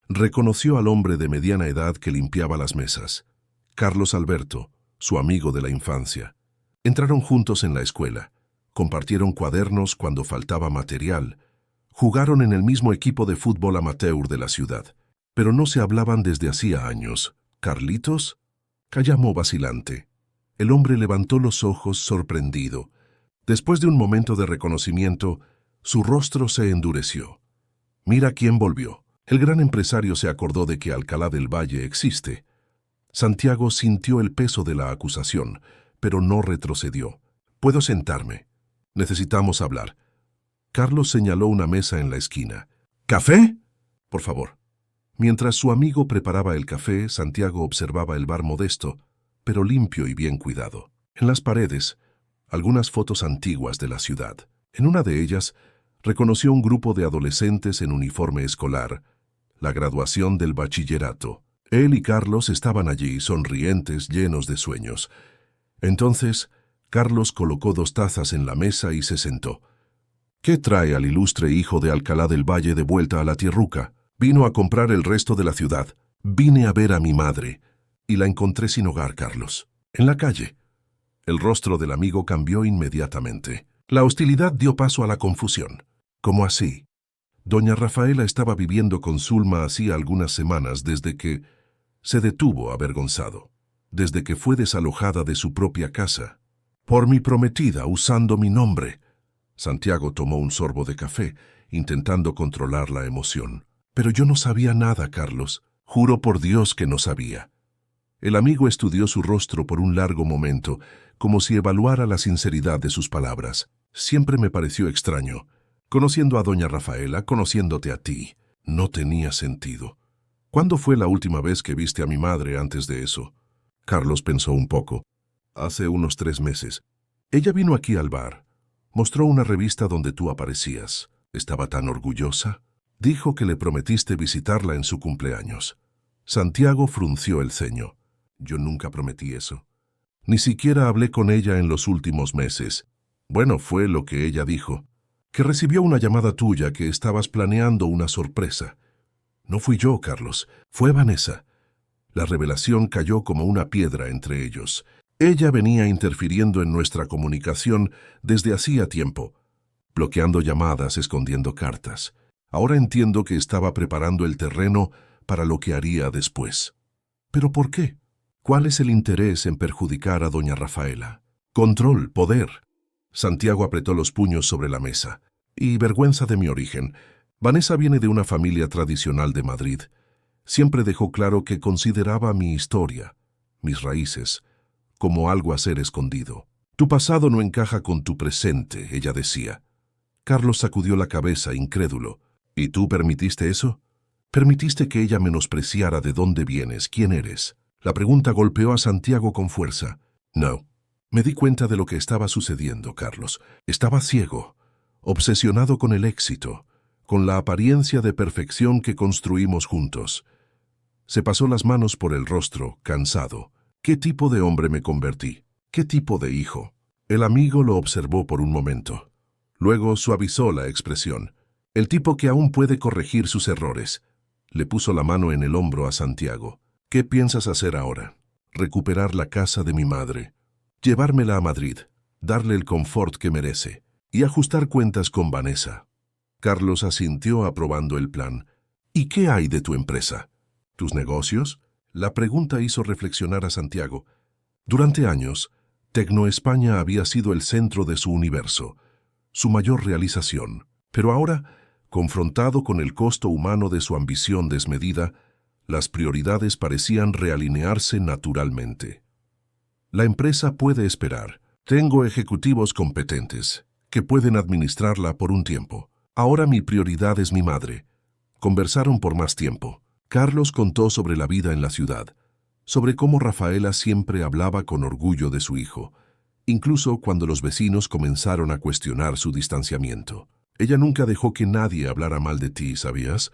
Reconoció al hombre de mediana edad que limpiaba las mesas. Carlos Alberto, su amigo de la infancia. Entraron juntos en la escuela, compartieron cuadernos cuando faltaba material, jugaron en el mismo equipo de fútbol amateur de la ciudad, pero no se hablaban desde hacía años. ¿Carlitos? Llamó vacilante. El hombre levantó los ojos sorprendido. Después de un momento de reconocimiento, su rostro se endureció. Mira quién volvió. El gran empresario se acordó de que Alcalá del Valle existe. Santiago sintió el peso de la acusación, pero no retrocedió. «¿Puedo sentarme? Necesitamos hablar». Carlos señaló una mesa en la esquina. «¿Café? Por favor». Mientras su amigo preparaba el café, Santiago observaba el bar modesto, pero limpio y bien cuidado. En las paredes, algunas fotos antiguas de la ciudad. En una de ellas, reconoció un grupo de adolescentes en uniforme escolar, la graduación del bachillerato. Él y Carlos estaban allí, sonrientes, llenos de sueños. Entonces, Carlos colocó 2 tazas en la mesa y se sentó. «¿Qué trae al ilustre hijo de Alcalá del Valle de vuelta a la tierruca? Vino a comprar el resto de la ciudad. Vine a ver a mi madre. Y la encontré sin hogar, Carlos. En la calle». El rostro del amigo cambió inmediatamente. La hostilidad dio paso a la confusión. ¿Cómo así? Doña Rafaela estaba viviendo con Zulma hacía algunas semanas desde que se detuvo avergonzado, desde que fue desalojada de su propia casa. Por mi prometida, usando mi nombre. Santiago tomó un sorbo de café, intentando controlar la emoción. Pero yo no sabía nada, Carlos. Juro por Dios que no sabía. El amigo estudió su rostro por un largo momento, como si evaluara la sinceridad de sus palabras. Siempre me pareció extraño. Conociendo a doña Rafaela, conociéndote a ti, no tenía sentido. ¿Cuándo fue la última vez que viste a mi madre antes de eso? Carlos pensó un poco. Hace unos 3 meses. Ella vino aquí al bar. Mostró una revista donde tú aparecías. Estaba tan orgullosa. Dijo que le prometiste visitarla en su cumpleaños. Santiago frunció el ceño. Yo nunca prometí eso. Ni siquiera hablé con ella en los últimos meses. Bueno, fue lo que ella dijo. Que recibió una llamada tuya que estabas planeando una sorpresa. No fui yo, Carlos. Fue Vanessa. La revelación cayó como una piedra entre ellos. Ella venía interfiriendo en nuestra comunicación desde hacía tiempo, bloqueando llamadas, escondiendo cartas. Ahora entiendo que estaba preparando el terreno para lo que haría después. ¿Pero por qué? ¿Cuál es el interés en perjudicar a doña Rafaela? Control, poder. Santiago apretó los puños sobre la mesa. Y vergüenza de mi origen. Vanessa viene de una familia tradicional de Madrid. Siempre dejó claro que consideraba mi historia, mis raíces, como algo a ser escondido. Tu pasado no encaja con tu presente, ella decía. Carlos sacudió la cabeza, incrédulo. ¿Y tú permitiste eso? Permitiste que ella menospreciara de dónde vienes, quién eres. La pregunta golpeó a Santiago con fuerza. No. Me di cuenta de lo que estaba sucediendo, Carlos. Estaba ciego, obsesionado con el éxito, con la apariencia de perfección que construimos juntos. Se pasó las manos por el rostro, cansado. ¿Qué tipo de hombre me convertí? ¿Qué tipo de hijo? El amigo lo observó por un momento. Luego suavizó la expresión. El tipo que aún puede corregir sus errores. Le puso la mano en el hombro a Santiago. ¿Qué piensas hacer ahora? Recuperar la casa de mi madre. Llevármela a Madrid, darle el confort que merece y ajustar cuentas con Vanessa. Carlos asintió aprobando el plan. ¿Y qué hay de tu empresa? ¿Tus negocios? La pregunta hizo reflexionar a Santiago. Durante años, Tecnoespaña había sido el centro de su universo, su mayor realización. Pero ahora, confrontado con el costo humano de su ambición desmedida, las prioridades parecían realinearse naturalmente. La empresa puede esperar. Tengo ejecutivos competentes que pueden administrarla por un tiempo. Ahora mi prioridad es mi madre. Conversaron por más tiempo. Carlos contó sobre la vida en la ciudad, sobre cómo Rafaela siempre hablaba con orgullo de su hijo, incluso cuando los vecinos comenzaron a cuestionar su distanciamiento. Ella nunca dejó que nadie hablara mal de ti, ¿sabías?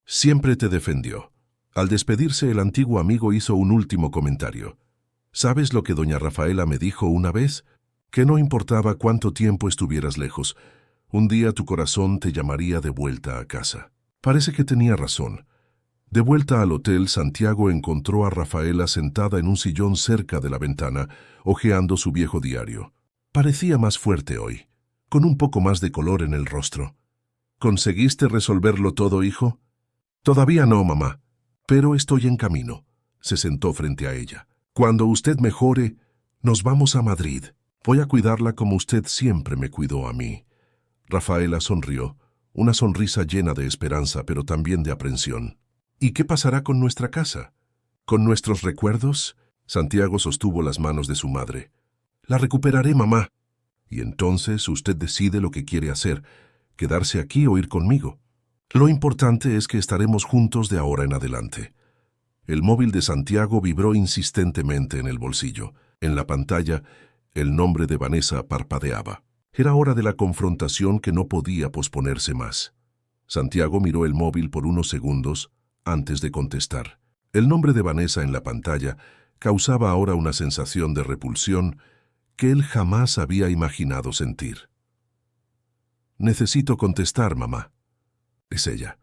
Siempre te defendió. Al despedirse, el antiguo amigo hizo un último comentario. ¿Sabes lo que doña Rafaela me dijo una vez? Que no importaba cuánto tiempo estuvieras lejos, un día tu corazón te llamaría de vuelta a casa. Parece que tenía razón. De vuelta al hotel, Santiago encontró a Rafaela sentada en un sillón cerca de la ventana, hojeando su viejo diario. Parecía más fuerte hoy, con un poco más de color en el rostro. ¿Conseguiste resolverlo todo, hijo? Todavía no, mamá, pero estoy en camino. Se sentó frente a ella. Cuando usted mejore, nos vamos a Madrid. Voy a cuidarla como usted siempre me cuidó a mí. Rafaela sonrió, una sonrisa llena de esperanza, pero también de aprensión. ¿Y qué pasará con nuestra casa? ¿Con nuestros recuerdos? Santiago sostuvo las manos de su madre. La recuperaré, mamá. Y entonces usted decide lo que quiere hacer, quedarse aquí o ir conmigo. Lo importante es que estaremos juntos de ahora en adelante. El móvil de Santiago vibró insistentemente en el bolsillo. En la pantalla, el nombre de Vanessa parpadeaba. Era hora de la confrontación que no podía posponerse más. Santiago miró el móvil por unos segundos antes de contestar. El nombre de Vanessa en la pantalla causaba ahora una sensación de repulsión que él jamás había imaginado sentir. Necesito contestar, mamá. Es ella.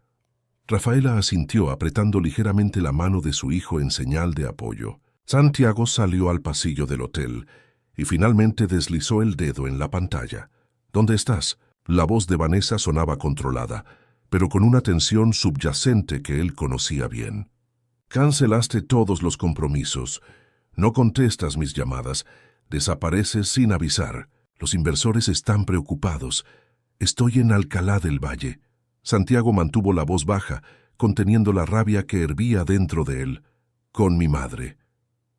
Rafaela asintió apretando ligeramente la mano de su hijo en señal de apoyo. Santiago salió al pasillo del hotel y finalmente deslizó el dedo en la pantalla. ¿Dónde estás? La voz de Vanessa sonaba controlada, pero con una tensión subyacente que él conocía bien. Cancelaste todos los compromisos. No contestas mis llamadas. Desapareces sin avisar. Los inversores están preocupados. Estoy en Alcalá del Valle. Santiago mantuvo la voz baja, conteniendo la rabia que hervía dentro de él. Con mi madre.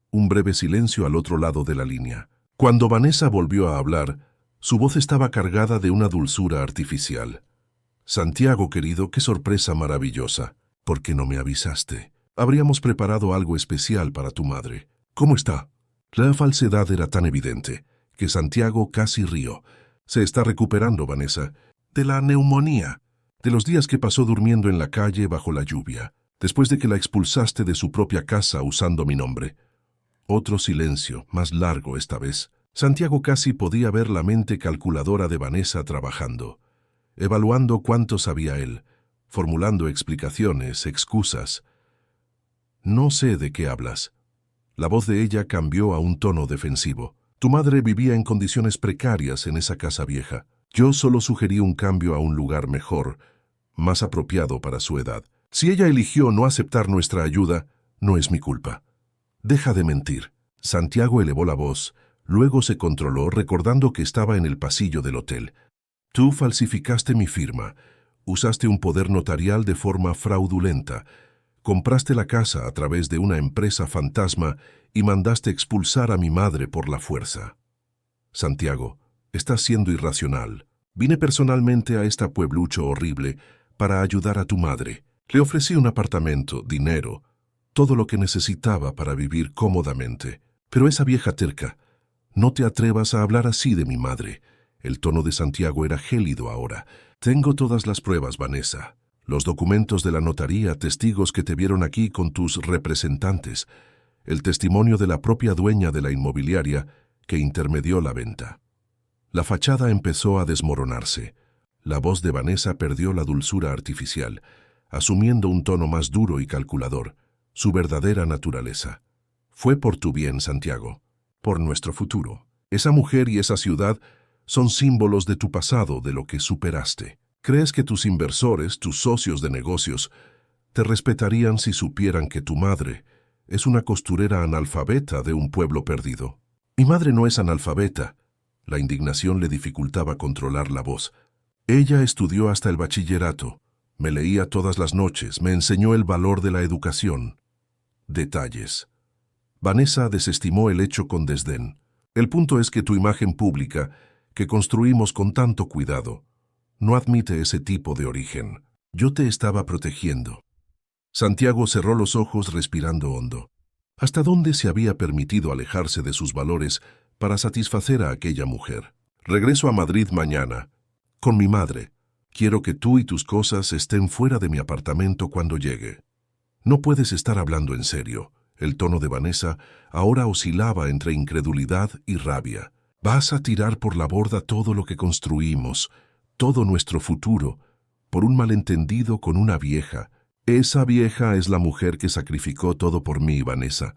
Un breve silencio al otro lado de la línea. Cuando Vanessa volvió a hablar, su voz estaba cargada de una dulzura artificial. Santiago, querido, qué sorpresa maravillosa. ¿Por qué no me avisaste? Habríamos preparado algo especial para tu madre. ¿Cómo está? La falsedad era tan evidente que Santiago casi rió. Se está recuperando, Vanessa, de la neumonía, de los días que pasó durmiendo en la calle bajo la lluvia, después de que la expulsaste de su propia casa usando mi nombre. Otro silencio, más largo esta vez. Santiago casi podía ver la mente calculadora de Vanessa trabajando, evaluando cuánto sabía él, formulando explicaciones, excusas. No sé de qué hablas. La voz de ella cambió a un tono defensivo. Tu madre vivía en condiciones precarias en esa casa vieja. Yo solo sugerí un cambio a un lugar mejor, más apropiado para su edad. Si ella eligió no aceptar nuestra ayuda, no es mi culpa. Deja de mentir. Santiago elevó la voz, luego se controló recordando que estaba en el pasillo del hotel. Tú falsificaste mi firma, usaste un poder notarial de forma fraudulenta, compraste la casa a través de una empresa fantasma y mandaste expulsar a mi madre por la fuerza. Santiago, estás siendo irracional. Vine personalmente a esta pueblucho horrible para ayudar a tu madre. Le ofrecí un apartamento, dinero, todo lo que necesitaba para vivir cómodamente. Pero esa vieja terca, no te atrevas a hablar así de mi madre. El tono de Santiago era gélido ahora. Tengo todas las pruebas, Vanessa. Los documentos de la notaría, testigos que te vieron aquí con tus representantes, el testimonio de la propia dueña de la inmobiliaria que intermedió la venta. La fachada empezó a desmoronarse. La voz de Vanessa perdió la dulzura artificial, asumiendo un tono más duro y calculador, su verdadera naturaleza. Fue por tu bien, Santiago, por nuestro futuro. Esa mujer y esa ciudad son símbolos de tu pasado, de lo que superaste. ¿Crees que tus inversores, tus socios de negocios, te respetarían si supieran que tu madre es una costurera analfabeta de un pueblo perdido? Mi madre no es analfabeta. La indignación le dificultaba controlar la voz. Ella estudió hasta el bachillerato, me leía todas las noches, me enseñó el valor de la educación. Detalles. Vanessa desestimó el hecho con desdén. El punto es que tu imagen pública, que construimos con tanto cuidado, no admite ese tipo de origen. Yo te estaba protegiendo. Santiago cerró los ojos respirando hondo. ¿Hasta dónde se había permitido alejarse de sus valores para satisfacer a aquella mujer? Regreso a Madrid mañana, con mi madre. Quiero que tú y tus cosas estén fuera de mi apartamento cuando llegue. No puedes estar hablando en serio. El tono de Vanessa ahora oscilaba entre incredulidad y rabia. Vas a tirar por la borda todo lo que construimos, todo nuestro futuro, por un malentendido con una vieja. Esa vieja es la mujer que sacrificó todo por mí, Vanessa.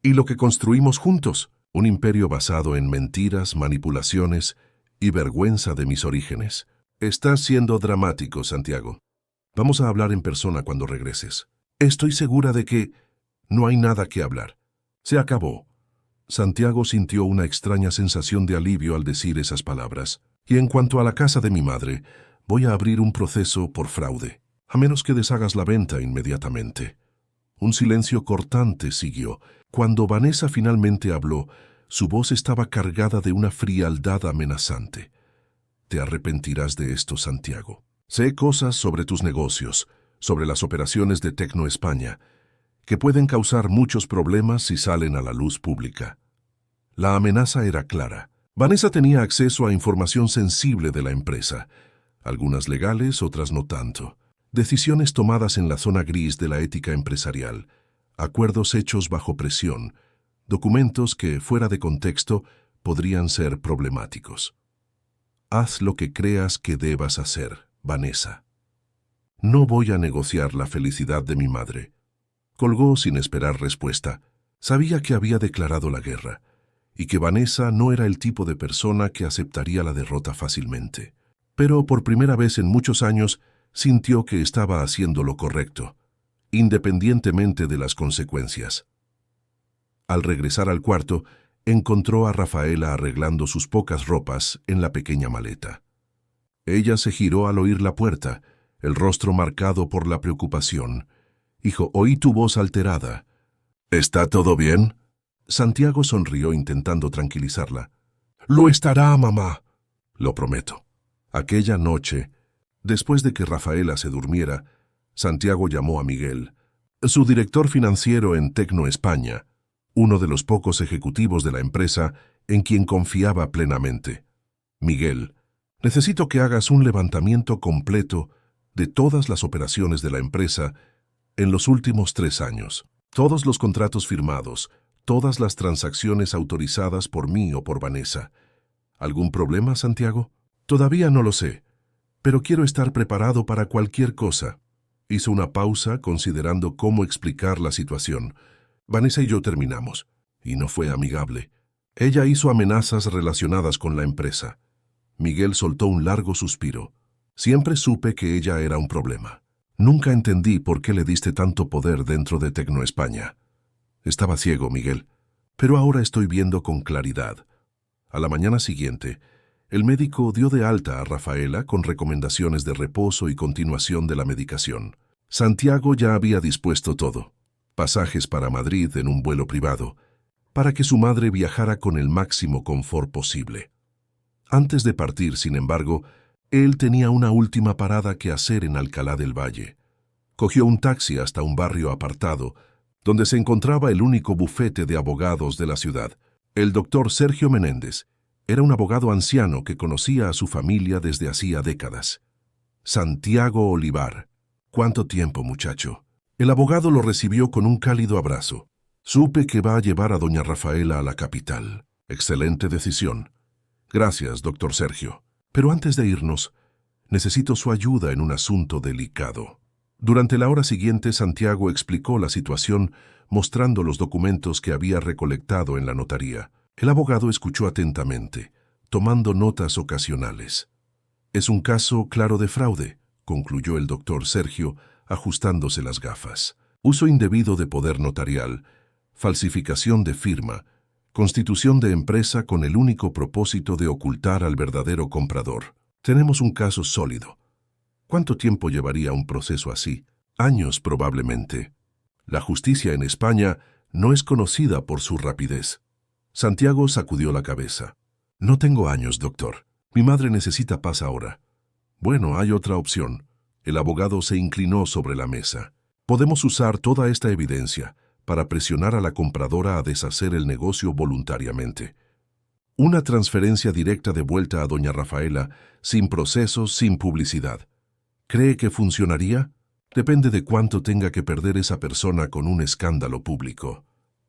Y lo que construimos juntos, un imperio basado en mentiras, manipulaciones y vergüenza de mis orígenes. Estás siendo dramático, Santiago. Vamos a hablar en persona cuando regreses. Estoy segura de que no hay nada que hablar. Se acabó. Santiago sintió una extraña sensación de alivio al decir esas palabras. Y en cuanto a la casa de mi madre, voy a abrir un proceso por fraude, a menos que deshagas la venta inmediatamente. Un silencio cortante siguió. Cuando Vanessa finalmente habló, su voz estaba cargada de una frialdad amenazante. Te arrepentirás de esto, Santiago. Sé cosas sobre tus negocios, sobre las operaciones de Tecno España, que pueden causar muchos problemas si salen a la luz pública. La amenaza era clara. Vanessa tenía acceso a información sensible de la empresa, algunas legales, otras no tanto. Decisiones tomadas en la zona gris de la ética empresarial, acuerdos hechos bajo presión, documentos que, fuera de contexto, podrían ser problemáticos. Haz lo que creas que debas hacer, Vanessa. No voy a negociar la felicidad de mi madre. Colgó sin esperar respuesta. Sabía que había declarado la guerra, y que Vanessa no era el tipo de persona que aceptaría la derrota fácilmente. Pero por primera vez en muchos años sintió que estaba haciendo lo correcto, independientemente de las consecuencias. Al regresar al cuarto, encontró a Rafaela arreglando sus pocas ropas en la pequeña maleta. Ella se giró al oír la puerta, el rostro marcado por la preocupación. Hijo, oí tu voz alterada. ¿Está todo bien? Santiago sonrió intentando tranquilizarla. Lo estará, mamá. Lo prometo. Aquella noche, después de que Rafaela se durmiera, Santiago llamó a Miguel, su director financiero en Tecno España, uno de los pocos ejecutivos de la empresa en quien confiaba plenamente. Miguel, necesito que hagas un levantamiento completo de todas las operaciones de la empresa en los últimos 3 años. Todos los contratos firmados, todas las transacciones autorizadas por mí o por Vanessa. ¿Algún problema, Santiago? Todavía no lo sé, pero quiero estar preparado para cualquier cosa. Hizo una pausa considerando cómo explicar la situación. Vanessa y yo terminamos, y no fue amigable. Ella hizo amenazas relacionadas con la empresa. Miguel soltó un largo suspiro. Siempre supe que ella era un problema. Nunca entendí por qué le diste tanto poder dentro de Tecno España. Estaba ciego, Miguel, pero ahora estoy viendo con claridad. A la mañana siguiente, el médico dio de alta a Rafaela con recomendaciones de reposo y continuación de la medicación. Santiago ya había dispuesto todo. Pasajes para Madrid en un vuelo privado, para que su madre viajara con el máximo confort posible. Antes de partir, sin embargo, él tenía una última parada que hacer en Alcalá del Valle. Cogió un taxi hasta un barrio apartado, donde se encontraba el único bufete de abogados de la ciudad. El doctor Sergio Menéndez era un abogado anciano que conocía a su familia desde hacía décadas. Santiago Olivar. ¿Cuánto tiempo, muchacho? El abogado lo recibió con un cálido abrazo. Supe que va a llevar a doña Rafaela a la capital. Excelente decisión. Gracias, doctor Sergio. Pero antes de irnos, necesito su ayuda en un asunto delicado. Durante la hora siguiente, Santiago explicó la situación, mostrando los documentos que había recolectado en la notaría. El abogado escuchó atentamente, tomando notas ocasionales. Es un caso claro de fraude, concluyó el doctor Sergio, ajustándose las gafas. Uso indebido de poder notarial, falsificación de firma, constitución de empresa con el único propósito de ocultar al verdadero comprador. Tenemos un caso sólido. ¿Cuánto tiempo llevaría un proceso así? Años, probablemente. La justicia en España no es conocida por su rapidez. Santiago sacudió la cabeza. No tengo años, doctor. Mi madre necesita paz ahora. Bueno, hay otra opción. El abogado se inclinó sobre la mesa. Podemos usar toda esta evidencia para presionar a la compradora a deshacer el negocio voluntariamente. Una transferencia directa de vuelta a doña Rafaela, sin procesos, sin publicidad. ¿Cree que funcionaría? Depende de cuánto tenga que perder esa persona con un escándalo público.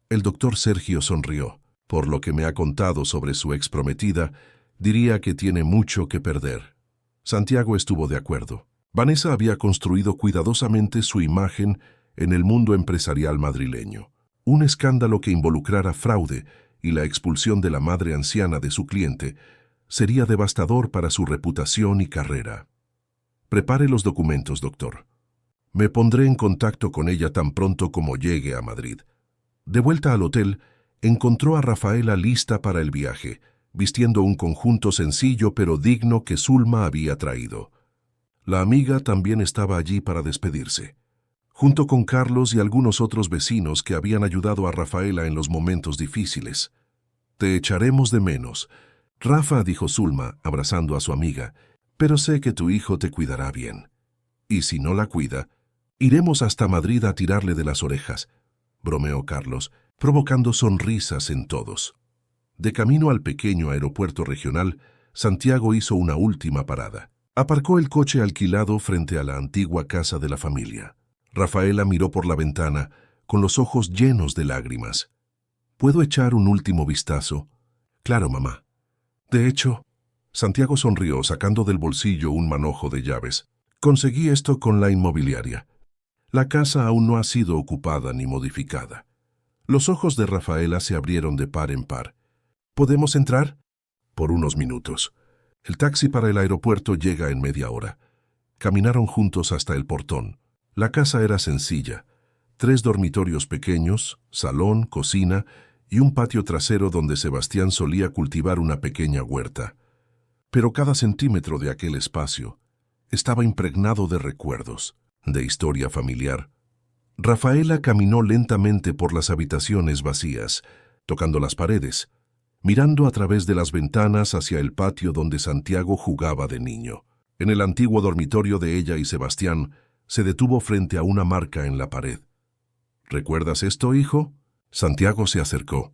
El doctor Sergio sonrió. Por lo que me ha contado sobre su exprometida, diría que tiene mucho que perder. Santiago estuvo de acuerdo. Vanessa había construido cuidadosamente su imagen en el mundo empresarial madrileño. Un escándalo que involucrara fraude y la expulsión de la madre anciana de su cliente sería devastador para su reputación y carrera. Prepare los documentos, doctor. Me pondré en contacto con ella tan pronto como llegue a Madrid. De vuelta al hotel, encontró a Rafaela lista para el viaje, vistiendo un conjunto sencillo pero digno que Zulma había traído. La amiga también estaba allí para despedirse, junto con Carlos y algunos otros vecinos que habían ayudado a Rafaela en los momentos difíciles. «Te echaremos de menos», Rafa, dijo Zulma, abrazando a su amiga, «pero sé que tu hijo te cuidará bien. Y si no la cuida, iremos hasta Madrid a tirarle de las orejas», bromeó Carlos, provocando sonrisas en todos. De camino al pequeño aeropuerto regional, Santiago hizo una última parada. Aparcó el coche alquilado frente a la antigua casa de la familia. Rafaela miró por la ventana, con los ojos llenos de lágrimas. «¿Puedo echar un último vistazo?» «Claro, mamá». «De hecho», Santiago sonrió sacando del bolsillo un manojo de llaves. «Conseguí esto con la inmobiliaria. La casa aún no ha sido ocupada ni modificada». Los ojos de Rafaela se abrieron de par en par. «¿Podemos entrar?» «Por unos minutos. El taxi para el aeropuerto llega en media hora». Caminaron juntos hasta el portón. La casa era sencilla. 3 dormitorios pequeños, salón, cocina y un patio trasero donde Sebastián solía cultivar una pequeña huerta. Pero cada centímetro de aquel espacio estaba impregnado de recuerdos, de historia familiar. Rafaela caminó lentamente por las habitaciones vacías, tocando las paredes, mirando a través de las ventanas hacia el patio donde Santiago jugaba de niño. En el antiguo dormitorio de ella y Sebastián, se detuvo frente a una marca en la pared. «¿Recuerdas esto, hijo?» Santiago se acercó.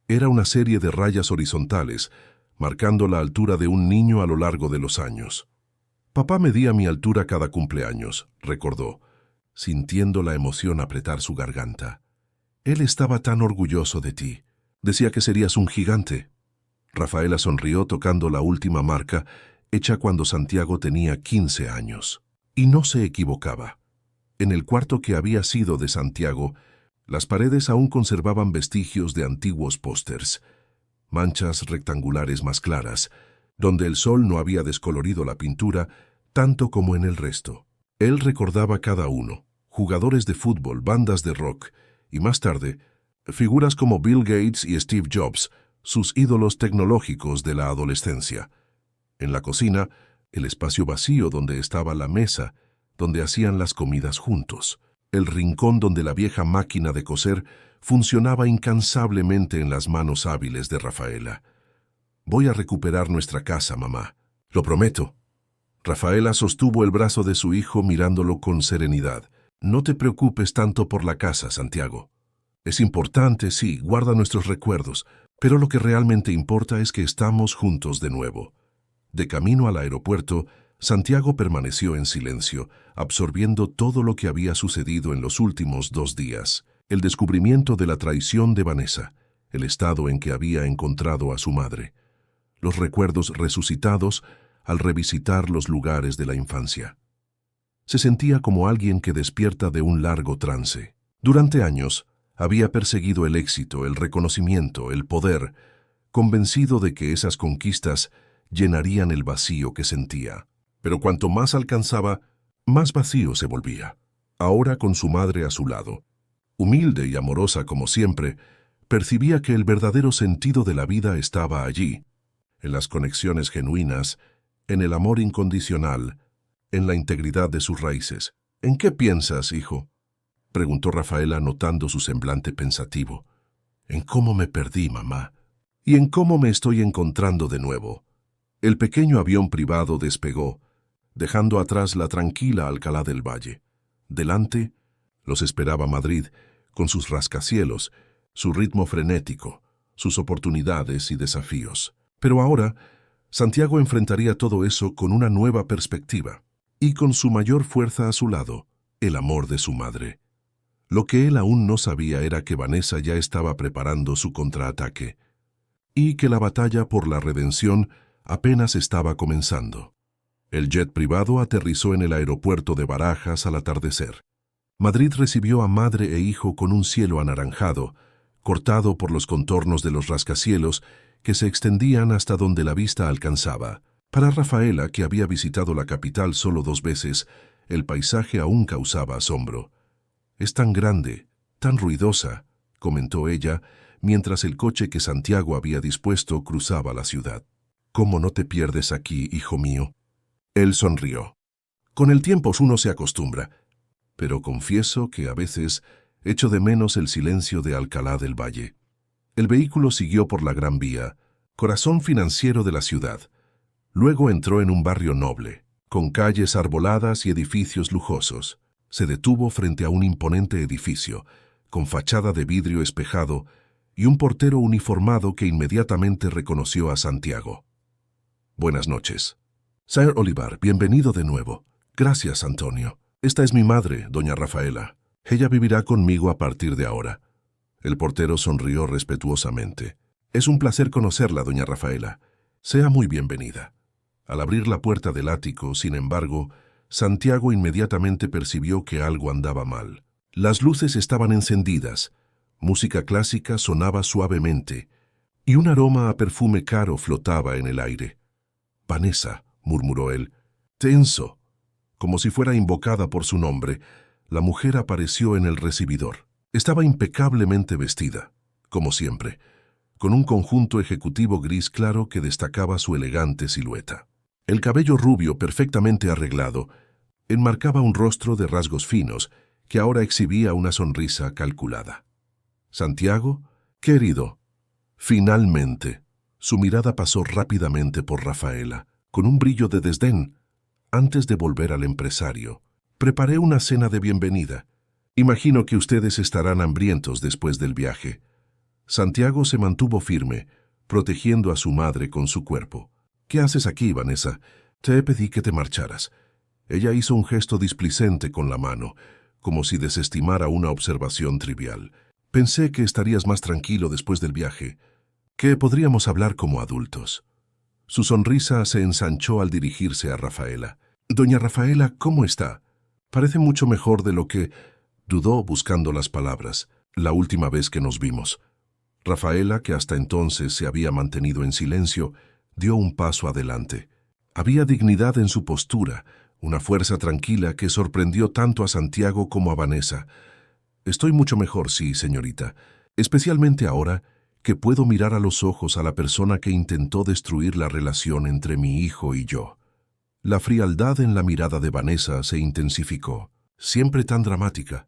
Era una serie de rayas horizontales, marcando la altura de un niño a lo largo de los años. «Papá medía mi altura cada cumpleaños», recordó, sintiendo la emoción apretar su garganta. «Él estaba tan orgulloso de ti. Decía que serías un gigante». Rafaela sonrió tocando la última marca, hecha cuando Santiago tenía 15 años. Y no se equivocaba. En el cuarto que había sido de Santiago, las paredes aún conservaban vestigios de antiguos pósters, manchas rectangulares más claras, donde el sol no había descolorido la pintura tanto como en el resto. Él recordaba cada uno, jugadores de fútbol, bandas de rock, y más tarde, figuras como Bill Gates y Steve Jobs, sus ídolos tecnológicos de la adolescencia. En la cocina, el espacio vacío donde estaba la mesa, donde hacían las comidas juntos. El rincón donde la vieja máquina de coser funcionaba incansablemente en las manos hábiles de Rafaela. «Voy a recuperar nuestra casa, mamá. Lo prometo». Rafaela sostuvo el brazo de su hijo mirándolo con serenidad. «No te preocupes tanto por la casa, Santiago. Es importante, sí, guarda nuestros recuerdos, pero lo que realmente importa es que estamos juntos de nuevo». De camino al aeropuerto, Santiago permaneció en silencio, absorbiendo todo lo que había sucedido en los últimos 2 días. El descubrimiento de la traición de Vanessa, el estado en que había encontrado a su madre, los recuerdos resucitados al revisitar los lugares de la infancia. Se sentía como alguien que despierta de un largo trance. Durante años, había perseguido el éxito, el reconocimiento, el poder, convencido de que esas conquistas llenarían el vacío que sentía. Pero cuanto más alcanzaba, más vacío se volvía. Ahora con su madre a su lado, humilde y amorosa como siempre, percibía que el verdadero sentido de la vida estaba allí, en las conexiones genuinas, en el amor incondicional, en la integridad de sus raíces. «¿En qué piensas, hijo?», preguntó Rafaela notando su semblante pensativo. «En cómo me perdí, mamá, y en cómo me estoy encontrando de nuevo». El pequeño avión privado despegó, dejando atrás la tranquila Alcalá del Valle. Delante los esperaba Madrid, con sus rascacielos, su ritmo frenético, sus oportunidades y desafíos. Pero ahora, Santiago enfrentaría todo eso con una nueva perspectiva, y con su mayor fuerza a su lado, el amor de su madre. Lo que él aún no sabía era que Vanessa ya estaba preparando su contraataque, y que la batalla por la redención apenas estaba comenzando. El jet privado aterrizó en el aeropuerto de Barajas al atardecer. Madrid recibió a madre e hijo con un cielo anaranjado, cortado por los contornos de los rascacielos que se extendían hasta donde la vista alcanzaba. Para Rafaela, que había visitado la capital solo 2 veces, el paisaje aún causaba asombro. «Es tan grande, tan ruidosa», comentó ella, mientras el coche que Santiago había dispuesto cruzaba la ciudad. «¿Cómo no te pierdes aquí, hijo mío?». Él sonrió. «Con el tiempo uno se acostumbra, pero confieso que a veces echo de menos el silencio de Alcalá del Valle». El vehículo siguió por la Gran Vía, corazón financiero de la ciudad. Luego entró en un barrio noble, con calles arboladas y edificios lujosos. Se detuvo frente a un imponente edificio, con fachada de vidrio espejado y un portero uniformado que inmediatamente reconoció a Santiago. «Buenas noches». «Sir Olivar, bienvenido de nuevo». «Gracias, Antonio. Esta es mi madre, doña Rafaela. Ella vivirá conmigo a partir de ahora». El portero sonrió respetuosamente. «Es un placer conocerla, doña Rafaela. Sea muy bienvenida». Al abrir la puerta del ático, sin embargo, Santiago inmediatamente percibió que algo andaba mal. Las luces estaban encendidas, música clásica sonaba suavemente, y un aroma a perfume caro flotaba en el aire. «Vanessa», murmuró él. Tenso, como si fuera invocada por su nombre, la mujer apareció en el recibidor. Estaba impecablemente vestida, como siempre, con un conjunto ejecutivo gris claro que destacaba su elegante silueta. El cabello rubio, perfectamente arreglado, enmarcaba un rostro de rasgos finos que ahora exhibía una sonrisa calculada. «Santiago, querido». Finalmente, su mirada pasó rápidamente por Rafaela, con un brillo de desdén. Antes de volver al empresario, «Preparé una cena de bienvenida. Imagino que ustedes estarán hambrientos después del viaje». Santiago se mantuvo firme, protegiendo a su madre con su cuerpo. «¿Qué haces aquí, Vanessa? Te pedí que te marcharas». Ella hizo un gesto displicente con la mano, como si desestimara una observación trivial. «Pensé que estarías más tranquilo después del viaje, que podríamos hablar como adultos». Su sonrisa se ensanchó al dirigirse a Rafaela. «Doña Rafaela, ¿cómo está? Parece mucho mejor de lo que...». Dudó buscando las palabras. «La última vez que nos vimos». Rafaela, que hasta entonces se había mantenido en silencio, dio un paso adelante. Había dignidad en su postura, una fuerza tranquila que sorprendió tanto a Santiago como a Vanessa. «Estoy mucho mejor, sí, señorita, especialmente ahora que puedo mirar a los ojos a la persona que intentó destruir la relación entre mi hijo y yo». La frialdad en la mirada de Vanessa se intensificó, siempre tan dramática.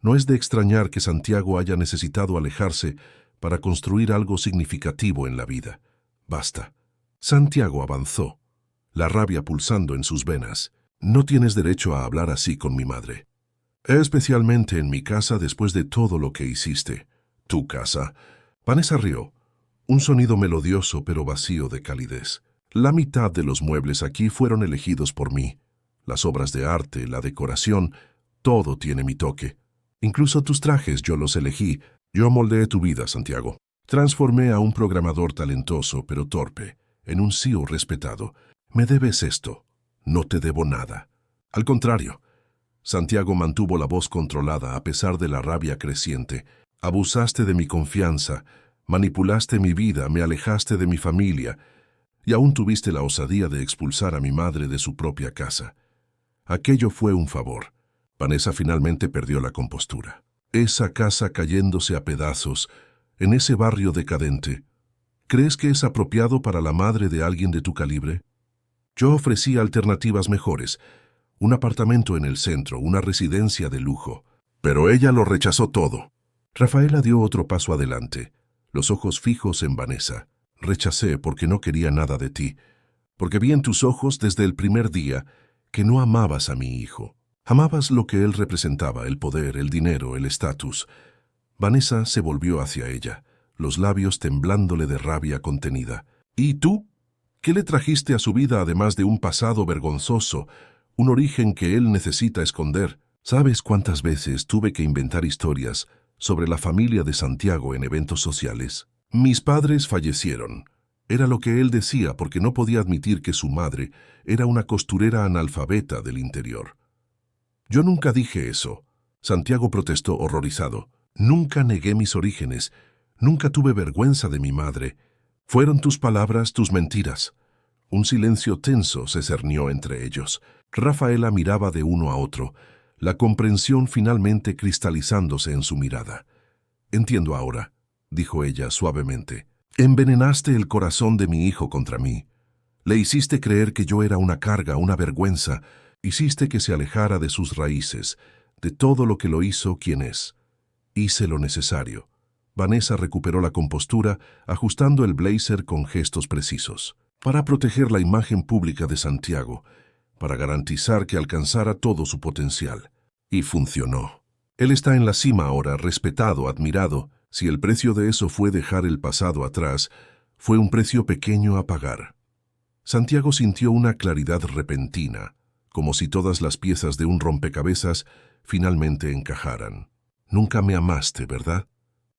No es de extrañar que Santiago haya necesitado alejarse para construir algo significativo en la vida. «Basta». Santiago avanzó, la rabia pulsando en sus venas. «No tienes derecho a hablar así con mi madre. Especialmente en mi casa después de todo lo que hiciste». «¿Tu casa?». Vanessa rió, un sonido melodioso pero vacío de calidez. «La mitad de los muebles aquí fueron elegidos por mí. Las obras de arte, la decoración, todo tiene mi toque. Incluso tus trajes yo los elegí. Yo moldeé tu vida, Santiago. Transformé a un programador talentoso pero torpe en un CEO respetado. Me debes esto. No te debo nada». «Al contrario». Santiago mantuvo la voz controlada a pesar de la rabia creciente. «Abusaste de mi confianza, manipulaste mi vida, me alejaste de mi familia, y aún tuviste la osadía de expulsar a mi madre de su propia casa. Aquello fue un favor». Vanessa finalmente perdió la compostura. «Esa casa cayéndose a pedazos, en ese barrio decadente. ¿Crees que es apropiado para la madre de alguien de tu calibre? Yo ofrecí alternativas mejores, un apartamento en el centro, una residencia de lujo, pero ella lo rechazó todo». Rafaela dio otro paso adelante, los ojos fijos en Vanessa. «Rechacé porque no quería nada de ti, porque vi en tus ojos desde el primer día que no amabas a mi hijo. Amabas lo que él representaba, el poder, el dinero, el estatus. Vanessa se volvió hacia ella, los labios temblándole de rabia contenida. ¿Y tú? ¿Qué le trajiste a su vida además de un pasado vergonzoso, un origen que él necesita esconder? ¿Sabes cuántas veces tuve que inventar historias sobre la familia de Santiago en eventos sociales? Mis padres fallecieron. Era lo que él decía porque no podía admitir que su madre era una costurera analfabeta del interior. Yo nunca dije eso. Santiago protestó horrorizado. Nunca negué mis orígenes. Nunca tuve vergüenza de mi madre. Fueron tus palabras, tus mentiras. Un silencio tenso se cernió entre ellos. Rafaela miraba de uno a otro, la comprensión finalmente cristalizándose en su mirada. Entiendo ahora, dijo ella suavemente. Envenenaste el corazón de mi hijo contra mí. Le hiciste creer que yo era una carga, una vergüenza. Hiciste que se alejara de sus raíces, de todo lo que lo hizo quien es. Hice lo necesario. Vanessa recuperó la compostura, ajustando el blazer con gestos precisos, para proteger la imagen pública de Santiago, para garantizar que alcanzara todo su potencial. Y funcionó. Él está en la cima ahora, respetado, admirado. Si el precio de eso fue dejar el pasado atrás, fue un precio pequeño a pagar. Santiago sintió una claridad repentina, como si todas las piezas de un rompecabezas finalmente encajaran. Nunca me amaste, ¿verdad?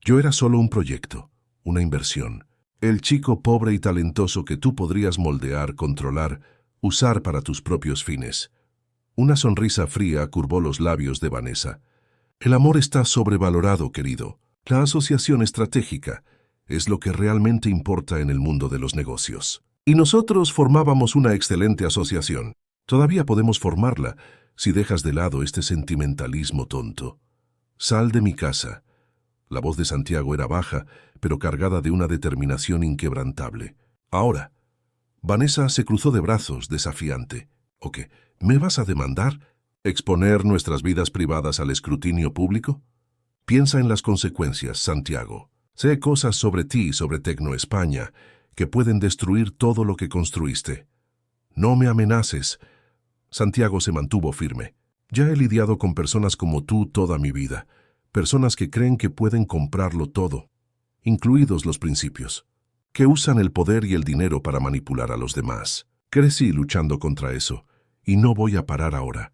Yo era solo un proyecto, una inversión. El chico pobre y talentoso que tú podrías moldear, controlar, usar para tus propios fines. Una sonrisa fría curvó los labios de Vanessa. El amor está sobrevalorado, querido. La asociación estratégica es lo que realmente importa en el mundo de los negocios. Y nosotros formábamos una excelente asociación. Todavía podemos formarla si dejas de lado este sentimentalismo tonto. Sal de mi casa. La voz de Santiago era baja, pero cargada de una determinación inquebrantable. Ahora. Vanessa se cruzó de brazos, desafiante. ¿O qué? ¿Me vas a demandar? ¿Exponer nuestras vidas privadas al escrutinio público? Piensa en las consecuencias, Santiago. Sé cosas sobre ti y sobre Tecno España que pueden destruir todo lo que construiste. No me amenaces. Santiago se mantuvo firme. Ya he lidiado con personas como tú toda mi vida. Personas que creen que pueden comprarlo todo, incluidos los principios, que usan el poder y el dinero para manipular a los demás. Crecí luchando contra eso, y no voy a parar ahora.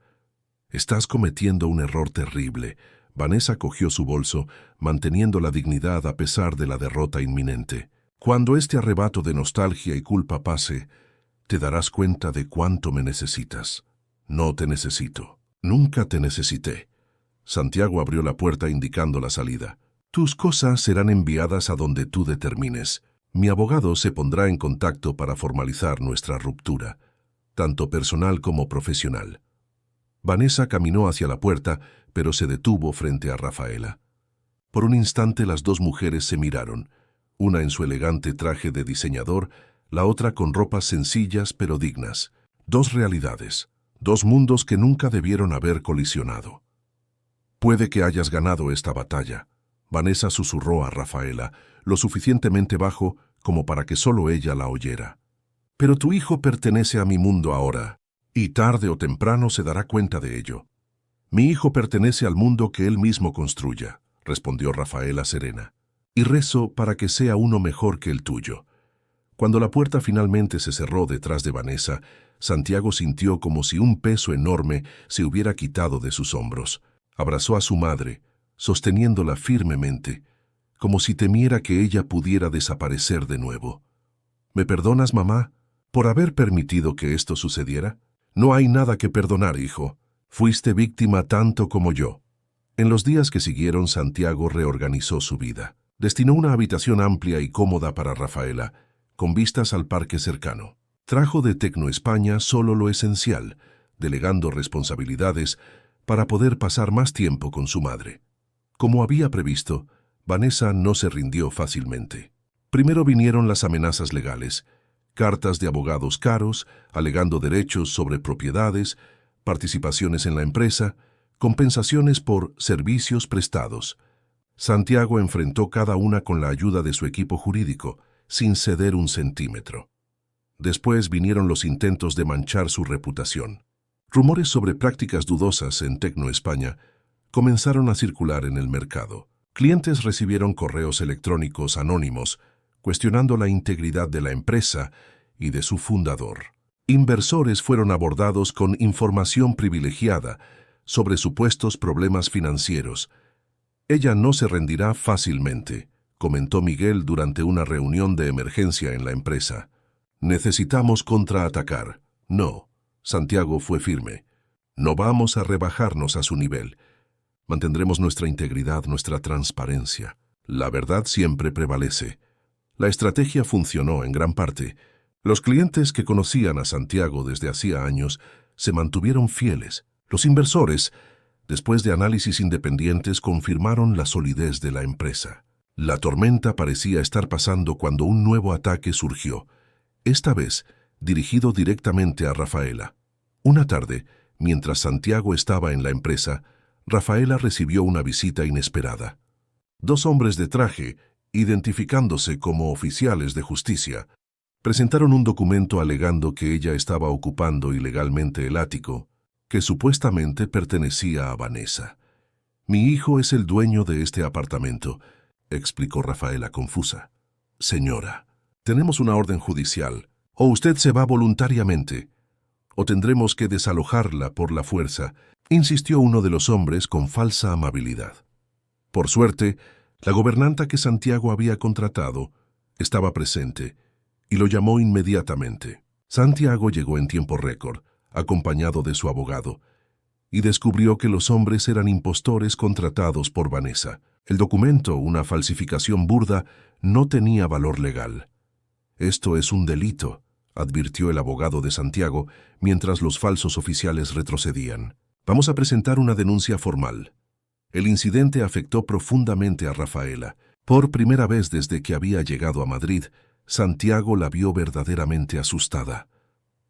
Estás cometiendo un error terrible. Vanessa cogió su bolso, manteniendo la dignidad a pesar de la derrota inminente. Cuando este arrebato de nostalgia y culpa pase, te darás cuenta de cuánto me necesitas. No te necesito. Nunca te necesité. Santiago abrió la puerta indicando la salida. Tus cosas serán enviadas a donde tú determines. Mi abogado se pondrá en contacto para formalizar nuestra ruptura, tanto personal como profesional. Vanessa caminó hacia la puerta, pero se detuvo frente a Rafaela. Por un instante las dos mujeres se miraron, una en su elegante traje de diseñador, la otra con ropas sencillas pero dignas. Dos realidades, dos mundos que nunca debieron haber colisionado. Puede que hayas ganado esta batalla. Vanessa susurró a Rafaela, lo suficientemente bajo como para que solo ella la oyera. Pero tu hijo pertenece a mi mundo ahora, y tarde o temprano se dará cuenta de ello. Mi hijo pertenece al mundo que él mismo construya, respondió Rafaela serena, y rezo para que sea uno mejor que el tuyo. Cuando la puerta finalmente se cerró detrás de Vanessa, Santiago sintió como si un peso enorme se hubiera quitado de sus hombros. Abrazó a su madre, sosteniéndola firmemente, como si temiera que ella pudiera desaparecer de nuevo. ¿Me perdonas, mamá, por haber permitido que esto sucediera? No hay nada que perdonar, hijo. Fuiste víctima tanto como yo. En los días que siguieron, Santiago reorganizó su vida. Destinó una habitación amplia y cómoda para Rafaela, con vistas al parque cercano. Trajo de Tecno España solo lo esencial, delegando responsabilidades para poder pasar más tiempo con su madre. Como había previsto, Vanessa no se rindió fácilmente. Primero vinieron las amenazas legales, cartas de abogados caros, alegando derechos sobre propiedades, participaciones en la empresa, compensaciones por servicios prestados. Santiago enfrentó cada una con la ayuda de su equipo jurídico, sin ceder un centímetro. Después vinieron los intentos de manchar su reputación. Rumores sobre prácticas dudosas en Tecno España comenzaron a circular en el mercado. Clientes recibieron correos electrónicos anónimos cuestionando la integridad de la empresa y de su fundador. Inversores fueron abordados con información privilegiada sobre supuestos problemas financieros. Ella no se rendirá fácilmente, comentó Miguel durante una reunión de emergencia en la empresa. Necesitamos contraatacar. No, Santiago fue firme. No vamos a rebajarnos a su nivel. Mantendremos nuestra integridad, nuestra transparencia. La verdad siempre prevalece. La estrategia funcionó en gran parte. Los clientes que conocían a Santiago desde hacía años se mantuvieron fieles. Los inversores, después de análisis independientes, confirmaron la solidez de la empresa. La tormenta parecía estar pasando cuando un nuevo ataque surgió, esta vez dirigido directamente a Rafaela. Una tarde, mientras Santiago estaba en la empresa, Rafaela recibió una visita inesperada. Dos hombres de traje, identificándose como oficiales de justicia, presentaron un documento alegando que ella estaba ocupando ilegalmente el ático, que supuestamente pertenecía a Vanessa. «Mi hijo es el dueño de este apartamento», explicó Rafaela confusa. «Señora, tenemos una orden judicial. O usted se va voluntariamente, o tendremos que desalojarla por la fuerza», insistió uno de los hombres con falsa amabilidad. Por suerte, la gobernanta que Santiago había contratado estaba presente y lo llamó inmediatamente. Santiago llegó en tiempo récord, acompañado de su abogado, y descubrió que los hombres eran impostores contratados por Vanessa. El documento, una falsificación burda, no tenía valor legal. «Esto es un delito», advirtió el abogado de Santiago mientras los falsos oficiales retrocedían. «Vamos a presentar una denuncia formal». El incidente afectó profundamente a Rafaela. Por primera vez desde que había llegado a Madrid, Santiago la vio verdaderamente asustada.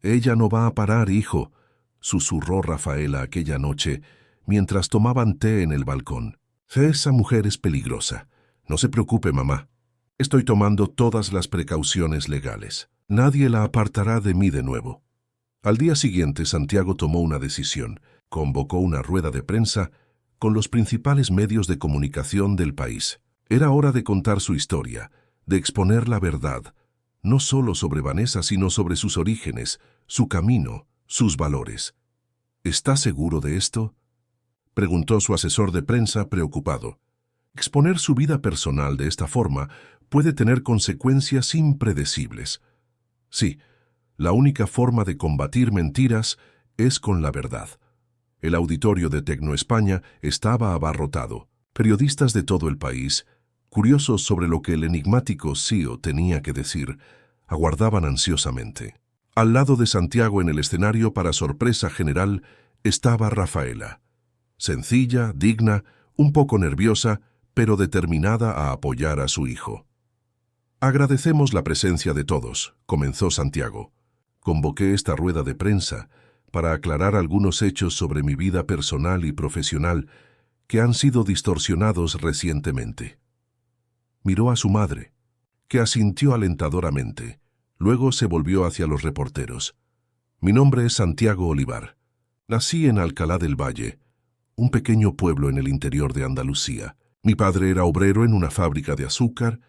«Ella no va a parar, hijo», susurró Rafaela aquella noche mientras tomaban té en el balcón. «Esa mujer es peligrosa. No se preocupe, mamá. Estoy tomando todas las precauciones legales. Nadie la apartará de mí de nuevo». Al día siguiente, Santiago tomó una decisión. Convocó una rueda de prensa con los principales medios de comunicación del país. Era hora de contar su historia, de exponer la verdad, no solo sobre Vanessa, sino sobre sus orígenes, su camino, sus valores. «¿Está seguro de esto?», preguntó su asesor de prensa preocupado. Exponer su vida personal de esta forma puede tener consecuencias impredecibles. Sí, la única forma de combatir mentiras es con la verdad. El auditorio de Tecno España estaba abarrotado. Periodistas de todo el país, curiosos sobre lo que el enigmático CEO tenía que decir, aguardaban ansiosamente. Al lado de Santiago en el escenario, para sorpresa general, estaba Rafaela. Sencilla, digna, un poco nerviosa, pero determinada a apoyar a su hijo. «Agradecemos la presencia de todos», comenzó Santiago. «Convoqué esta rueda de prensa para aclarar algunos hechos sobre mi vida personal y profesional que han sido distorsionados recientemente». Miró a su madre, que asintió alentadoramente. Luego se volvió hacia los reporteros. «Mi nombre es Santiago Olivar. Nací en Alcalá del Valle, un pequeño pueblo en el interior de Andalucía. Mi padre era obrero en una fábrica de azúcar,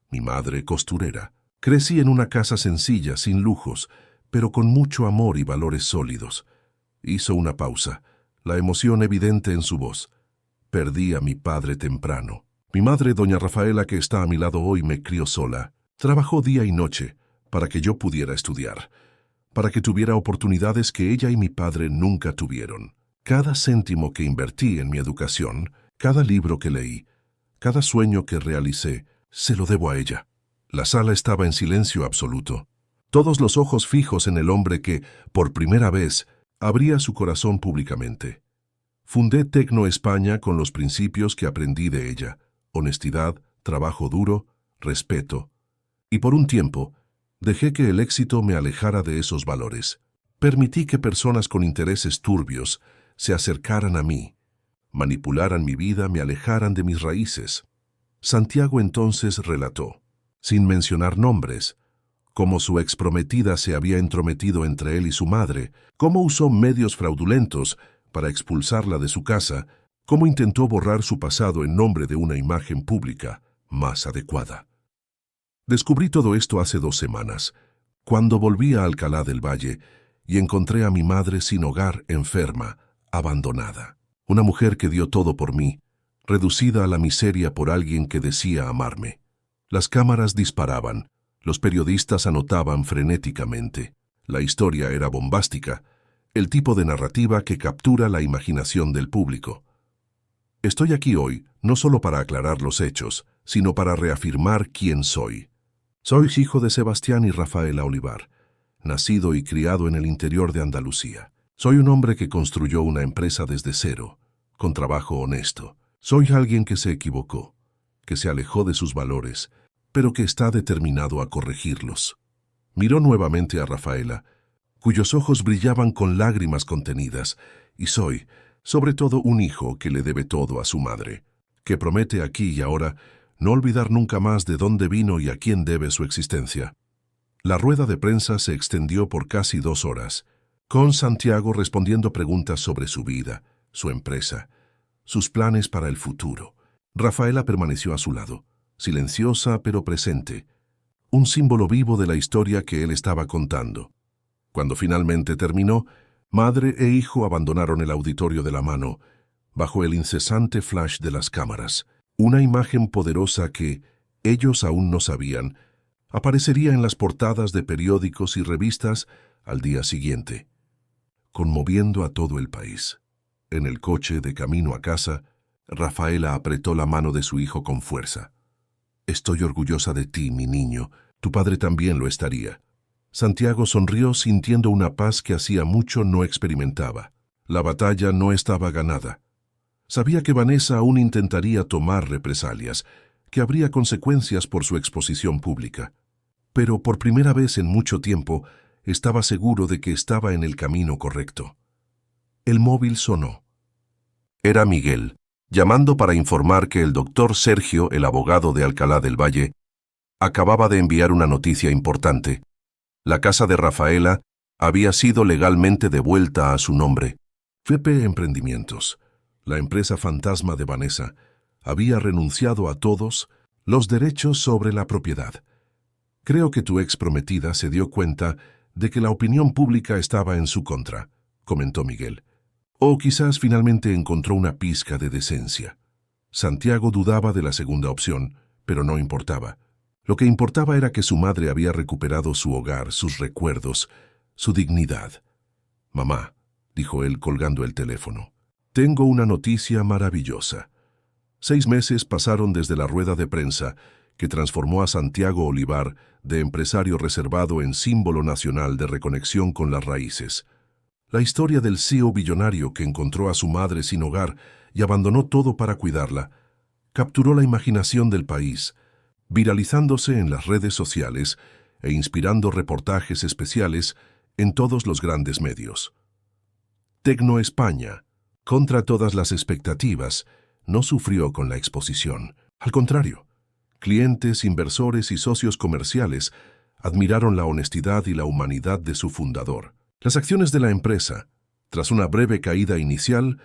mi madre costurera. Crecí en una casa sencilla, sin lujos, pero con mucho amor y valores sólidos». Hizo una pausa, la emoción evidente en su voz. «Perdí a mi padre temprano. Mi madre, doña Rafaela, que está a mi lado hoy, me crió sola. Trabajó día y noche para que yo pudiera estudiar, para que tuviera oportunidades que ella y mi padre nunca tuvieron. Cada céntimo que invertí en mi educación, cada libro que leí, cada sueño que realicé, se lo debo a ella». La sala estaba en silencio absoluto. Todos los ojos fijos en el hombre que, por primera vez, abría su corazón públicamente. «Fundé Tecno España con los principios que aprendí de ella: honestidad, trabajo duro, respeto. Y por un tiempo, dejé que el éxito me alejara de esos valores. Permití que personas con intereses turbios se acercaran a mí, manipularan mi vida, me alejaran de mis raíces». Santiago entonces relató, sin mencionar nombres, cómo su exprometida se había entrometido entre él y su madre, cómo usó medios fraudulentos para expulsarla de su casa, cómo intentó borrar su pasado en nombre de una imagen pública más adecuada. Descubrí todo esto hace 2 semanas, cuando volví a Alcalá del Valle y encontré a mi madre sin hogar, enferma, abandonada. Una mujer que dio todo por mí, reducida a la miseria por alguien que decía amarme. Las cámaras disparaban, los periodistas anotaban frenéticamente. La historia era bombástica, el tipo de narrativa que captura la imaginación del público. Estoy aquí hoy no solo para aclarar los hechos, sino para reafirmar quién soy. Soy hijo de Sebastián y Rafaela Olivar, nacido y criado en el interior de Andalucía. Soy un hombre que construyó una empresa desde cero, con trabajo honesto. Soy alguien que se equivocó, que se alejó de sus valores, pero que está determinado a corregirlos. Miró nuevamente a Rafaela, cuyos ojos brillaban con lágrimas contenidas, y soy, sobre todo, un hijo que le debe todo a su madre, que promete aquí y ahora no olvidar nunca más de dónde vino y a quién debe su existencia. La rueda de prensa se extendió por casi 2 horas, con Santiago respondiendo preguntas sobre su vida, su empresa, sus planes para el futuro. Rafaela permaneció a su lado, silenciosa pero presente, un símbolo vivo de la historia que él estaba contando. Cuando finalmente terminó, madre e hijo abandonaron el auditorio de la mano, bajo el incesante flash de las cámaras. Una imagen poderosa que, ellos aún no sabían, aparecería en las portadas de periódicos y revistas al día siguiente, conmoviendo a todo el país. En el coche de camino a casa, Rafaela apretó la mano de su hijo con fuerza. «Estoy orgullosa de ti, mi niño. Tu padre también lo estaría». Santiago sonrió sintiendo una paz que hacía mucho no experimentaba. La batalla no estaba ganada. Sabía que Vanessa aún intentaría tomar represalias, que habría consecuencias por su exposición pública. Pero por primera vez en mucho tiempo estaba seguro de que estaba en el camino correcto. El móvil sonó. Era Miguel, llamando para informar que el doctor Sergio, el abogado de Alcalá del Valle, acababa de enviar una noticia importante. La casa de Rafaela había sido legalmente devuelta a su nombre. VP Emprendimientos, la empresa fantasma de Vanessa, había renunciado a todos los derechos sobre la propiedad. Creo que tu ex prometida se dio cuenta de que la opinión pública estaba en su contra, comentó Miguel. O quizás finalmente encontró una pizca de decencia. Santiago dudaba de la segunda opción, pero no importaba. Lo que importaba era que su madre había recuperado su hogar, sus recuerdos, su dignidad. «Mamá», dijo él colgando el teléfono, «tengo una noticia maravillosa». 6 meses pasaron desde la rueda de prensa que transformó a Santiago Olivar de empresario reservado en símbolo nacional de reconexión con las raíces. La historia del CEO billonario que encontró a su madre sin hogar y abandonó todo para cuidarla, capturó la imaginación del país, viralizándose en las redes sociales e inspirando reportajes especiales en todos los grandes medios. Tecno España, contra todas las expectativas, no sufrió con la exposición. Al contrario, clientes, inversores y socios comerciales admiraron la honestidad y la humanidad de su fundador. Las acciones de la empresa, tras una breve caída inicial,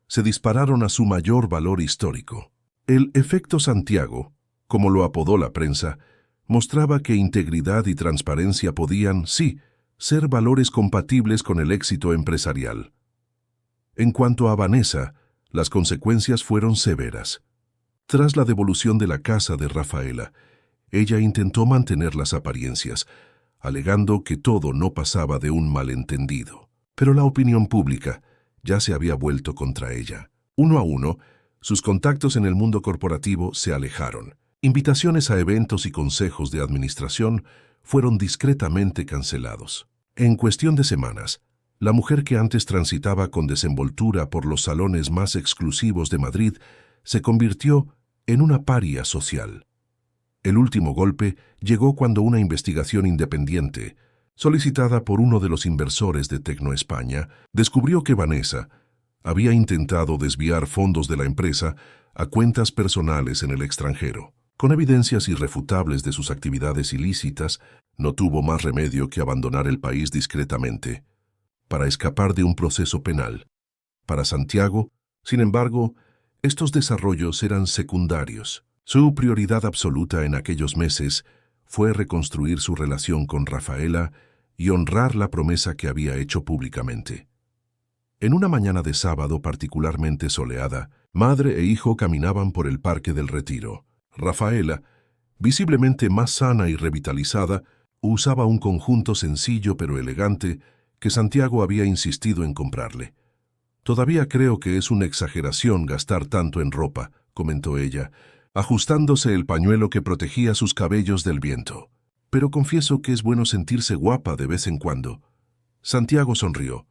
se dispararon a su mayor valor histórico. El efecto Santiago, como lo apodó la prensa, mostraba que integridad y transparencia podían, sí, ser valores compatibles con el éxito empresarial. En cuanto a Vanessa, las consecuencias fueron severas. Tras la devolución de la casa de Rafaela, ella intentó mantener las apariencias, alegando que todo no pasaba de un malentendido. Pero la opinión pública ya se había vuelto contra ella. Uno a uno, sus contactos en el mundo corporativo se alejaron. Invitaciones a eventos y consejos de administración fueron discretamente cancelados. En cuestión de semanas, la mujer que antes transitaba con desenvoltura por los salones más exclusivos de Madrid se convirtió en una paria social. El último golpe llegó cuando una investigación independiente, solicitada por uno de los inversores de Tecno España, descubrió que Vanessa había intentado desviar fondos de la empresa a cuentas personales en el extranjero. Con evidencias irrefutables de sus actividades ilícitas, No tuvo más remedio que abandonar el país discretamente, para escapar de un proceso penal. Para Santiago, sin embargo, estos desarrollos eran secundarios. Su prioridad absoluta en aquellos meses fue reconstruir su relación con Rafaela y honrar la promesa que había hecho públicamente. En una mañana de sábado particularmente soleada, madre e hijo caminaban por el Parque del Retiro. Rafaela, visiblemente más sana y revitalizada, usaba un conjunto sencillo pero elegante que Santiago había insistido en comprarle. «Todavía creo que es una exageración gastar tanto en ropa», comentó ella, ajustándose el pañuelo que protegía sus cabellos del viento. «Pero confieso que es bueno sentirse guapa de vez en cuando». Santiago sonrió.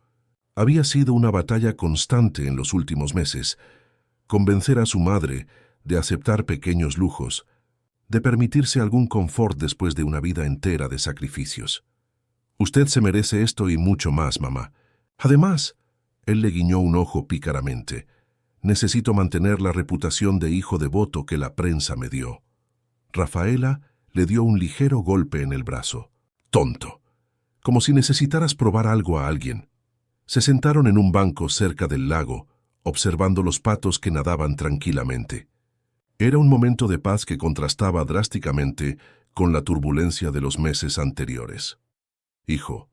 Había sido una batalla constante en los últimos meses, convencer a su madre de aceptar pequeños lujos, de permitirse algún confort después de una vida entera de sacrificios. «Usted se merece esto y mucho más, mamá. Además», él le guiñó un ojo pícaramente, «necesito mantener la reputación de hijo devoto que la prensa me dio». Rafaela le dio un ligero golpe en el brazo. «Tonto. Como si necesitaras probar algo a alguien». Se sentaron en un banco cerca del lago, observando los patos que nadaban tranquilamente. Era un momento de paz que contrastaba drásticamente con la turbulencia de los meses anteriores. «Hijo,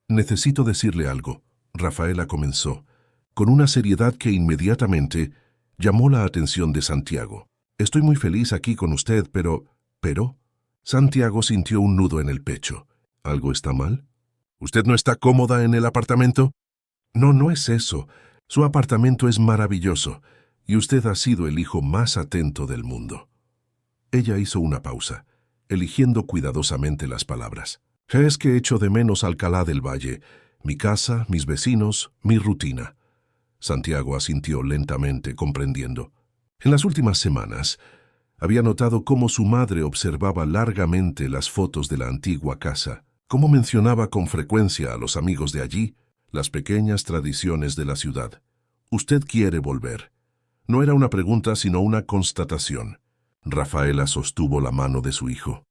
necesito decirle algo», Rafaela comenzó, con una seriedad que inmediatamente llamó la atención de Santiago. «Estoy muy feliz aquí con usted, pero...» «¿Pero?» Santiago sintió un nudo en el pecho. «¿Algo está mal? ¿Usted no está cómoda en el apartamento?» «No, no es eso. Su apartamento es maravilloso, y usted ha sido el hijo más atento del mundo». Ella hizo una pausa, eligiendo cuidadosamente las palabras. «Es que echo de menos Alcalá del Valle, mi casa, mis vecinos, mi rutina». Santiago asintió lentamente, comprendiendo. En las últimas semanas, había notado cómo su madre observaba largamente las fotos de la antigua casa, cómo mencionaba con frecuencia a los amigos de allí las pequeñas tradiciones de la ciudad. «Usted quiere volver». No era una pregunta, sino una constatación. Rafaela sostuvo la mano de su hijo.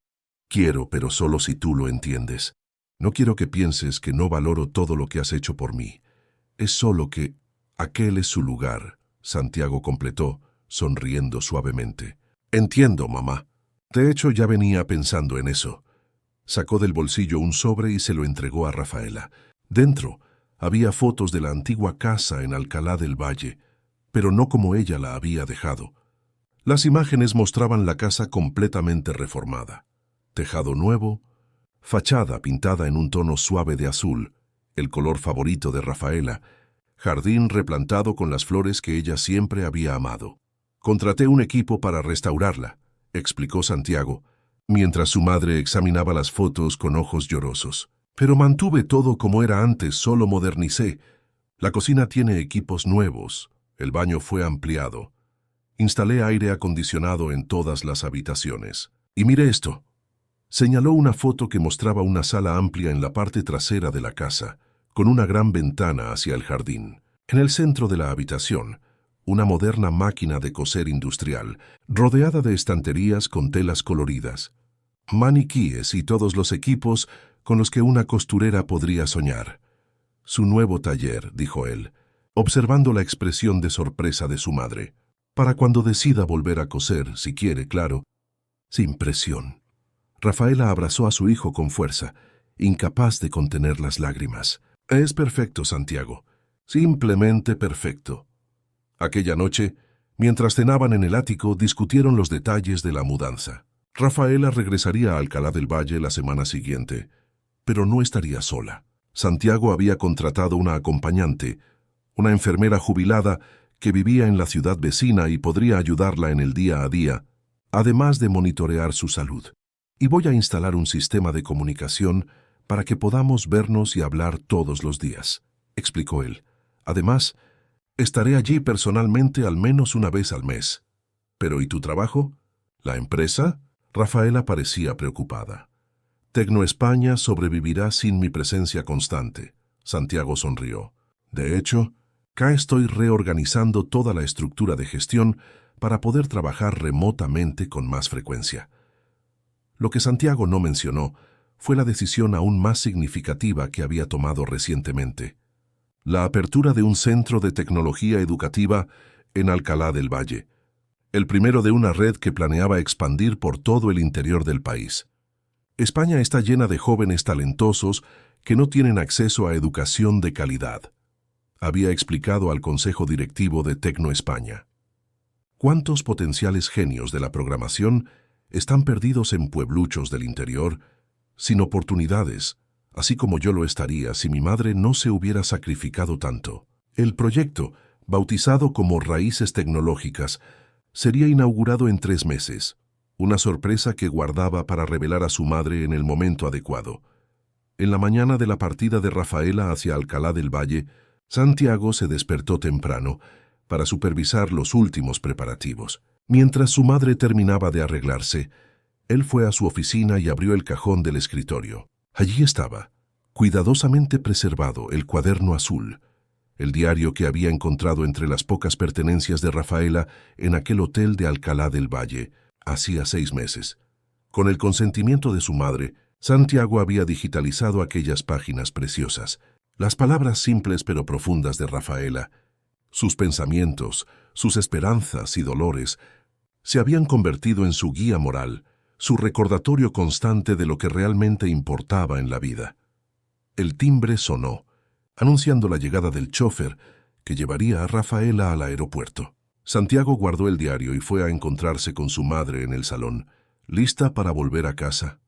«Quiero, pero solo si tú lo entiendes. No quiero que pienses que no valoro todo lo que has hecho por mí. Es solo que aquel es su lugar», Santiago completó, sonriendo suavemente. «Entiendo, mamá. De hecho, ya venía pensando en eso». Sacó del bolsillo un sobre y se lo entregó a Rafaela. Dentro había fotos de la antigua casa en Alcalá del Valle, pero no como ella la había dejado. Las imágenes mostraban la casa completamente reformada. Tejado nuevo, fachada pintada en un tono suave de azul, el color favorito de Rafaela, jardín replantado con las flores que ella siempre había amado. «Contraté un equipo para restaurarla», explicó Santiago, mientras su madre examinaba las fotos con ojos llorosos. «Pero mantuve todo como era antes, solo modernicé. La cocina tiene equipos nuevos, el baño fue ampliado. Instalé aire acondicionado en todas las habitaciones. Y mire esto». Señaló una foto que mostraba una sala amplia en la parte trasera de la casa, con una gran ventana hacia el jardín. En el centro de la habitación, una moderna máquina de coser industrial, rodeada de estanterías con telas coloridas, maniquíes y todos los equipos con los que una costurera podría soñar. «Su nuevo taller», dijo él, observando la expresión de sorpresa de su madre. «Para cuando decida volver a coser, si quiere, claro». Sin presión. Rafaela abrazó a su hijo con fuerza, incapaz de contener las lágrimas. «Es perfecto, Santiago. Simplemente perfecto». Aquella noche, mientras cenaban en el ático, discutieron los detalles de la mudanza. Rafaela regresaría a Alcalá del Valle la semana siguiente, pero no estaría sola. Santiago había contratado una acompañante, una enfermera jubilada que vivía en la ciudad vecina y podría ayudarla en el día a día, además de monitorear su salud. «Y voy a instalar un sistema de comunicación para que podamos vernos y hablar todos los días», explicó él. «Además, estaré allí personalmente al menos una vez al mes». «¿Pero y tu trabajo? ¿La empresa?» Rafaela parecía preocupada. «Tecno España sobrevivirá sin mi presencia constante», Santiago sonrió. «De hecho, acá estoy reorganizando toda la estructura de gestión para poder trabajar remotamente con más frecuencia». Lo que Santiago no mencionó fue la decisión aún más significativa que había tomado recientemente: la apertura de un centro de tecnología educativa en Alcalá del Valle, el primero de una red que planeaba expandir por todo el interior del país. España está llena de jóvenes talentosos que no tienen acceso a educación de calidad, había explicado al Consejo Directivo de Tecno España. ¿Cuántos potenciales genios de la programación están perdidos en puebluchos del interior, sin oportunidades, así como yo lo estaría si mi madre no se hubiera sacrificado tanto? El proyecto, bautizado como Raíces Tecnológicas, sería inaugurado en 3 meses, una sorpresa que guardaba para revelar a su madre en el momento adecuado. En la mañana de la partida de Rafaela hacia Alcalá del Valle, Santiago se despertó temprano para supervisar los últimos preparativos. Mientras su madre terminaba de arreglarse, él fue a su oficina y abrió el cajón del escritorio. Allí estaba, cuidadosamente preservado, el cuaderno azul, el diario que había encontrado entre las pocas pertenencias de Rafaela en aquel hotel de Alcalá del Valle, hacía 6 meses. Con el consentimiento de su madre, Santiago había digitalizado aquellas páginas preciosas, las palabras simples pero profundas de Rafaela, sus pensamientos, sus esperanzas y dolores, se habían convertido en su guía moral, su recordatorio constante de lo que realmente importaba en la vida. El timbre sonó, anunciando la llegada del chófer que llevaría a Rafaela al aeropuerto. Santiago guardó el diario y fue a encontrarse con su madre en el salón, lista para volver a casa.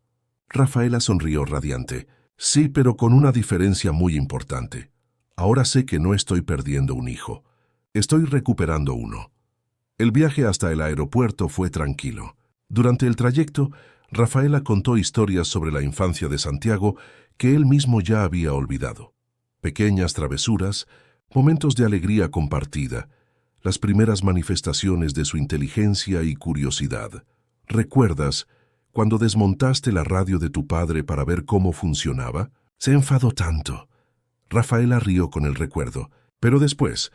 Rafaela sonrió radiante. Sí, pero con una diferencia muy importante. Ahora sé que no estoy perdiendo un hijo. Estoy recuperando uno. El viaje hasta el aeropuerto fue tranquilo. Durante el trayecto, Rafaela contó historias sobre la infancia de Santiago que él mismo ya había olvidado. Pequeñas travesuras, momentos de alegría compartida, las primeras manifestaciones de su inteligencia y curiosidad. ¿Recuerdas cuando desmontaste la radio de tu padre para ver cómo funcionaba? Se enfadó tanto. Rafaela rió con el recuerdo, pero después,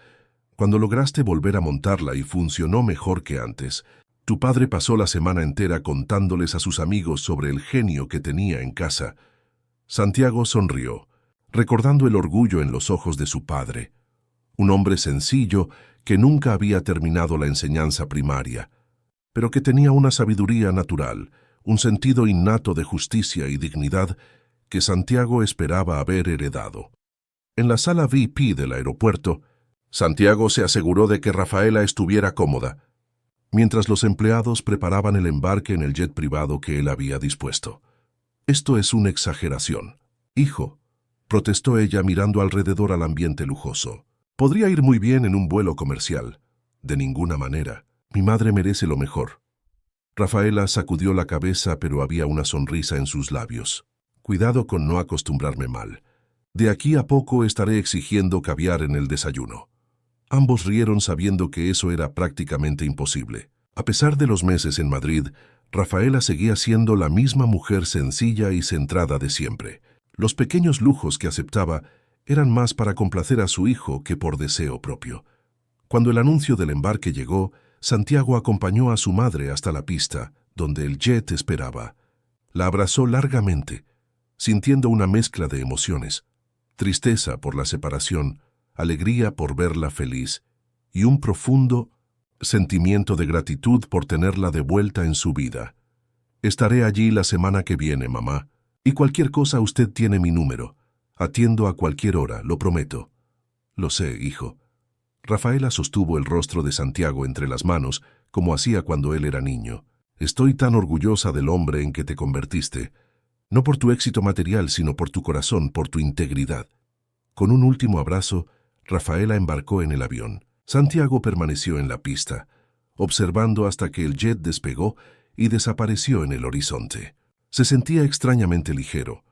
cuando lograste volver a montarla y funcionó mejor que antes, tu padre pasó la semana entera contándoles a sus amigos sobre el genio que tenía en casa. Santiago sonrió, recordando el orgullo en los ojos de su padre, un hombre sencillo que nunca había terminado la enseñanza primaria, pero que tenía una sabiduría natural, un sentido innato de justicia y dignidad que Santiago esperaba haber heredado. En la sala VIP del aeropuerto, Santiago se aseguró de que Rafaela estuviera cómoda, mientras los empleados preparaban el embarque en el jet privado que él había dispuesto. «Esto es una exageración, hijo», protestó ella mirando alrededor al ambiente lujoso. «Podría ir muy bien en un vuelo comercial». «De ninguna manera. Mi madre merece lo mejor». Rafaela sacudió la cabeza, pero había una sonrisa en sus labios. «Cuidado con no acostumbrarme mal. De aquí a poco estaré exigiendo caviar en el desayuno». Ambos rieron sabiendo que eso era prácticamente imposible. A pesar de los meses en Madrid, Rafaela seguía siendo la misma mujer sencilla y centrada de siempre. Los pequeños lujos que aceptaba eran más para complacer a su hijo que por deseo propio. Cuando el anuncio del embarque llegó, Santiago acompañó a su madre hasta la pista, donde el jet esperaba. La abrazó largamente, sintiendo una mezcla de emociones: tristeza por la separación, alegría por verla feliz y un profundo sentimiento de gratitud por tenerla de vuelta en su vida. «Estaré allí la semana que viene, mamá, y cualquier cosa usted tiene mi número. Atiendo a cualquier hora, lo prometo». «Lo sé, hijo». Rafaela sostuvo el rostro de Santiago entre las manos, como hacía cuando él era niño. «Estoy tan orgullosa del hombre en que te convertiste, no por tu éxito material, sino por tu corazón, por tu integridad». Con un último abrazo, Rafaela embarcó en el avión. Santiago permaneció en la pista, observando hasta que el jet despegó y desapareció en el horizonte. Se sentía extrañamente ligero,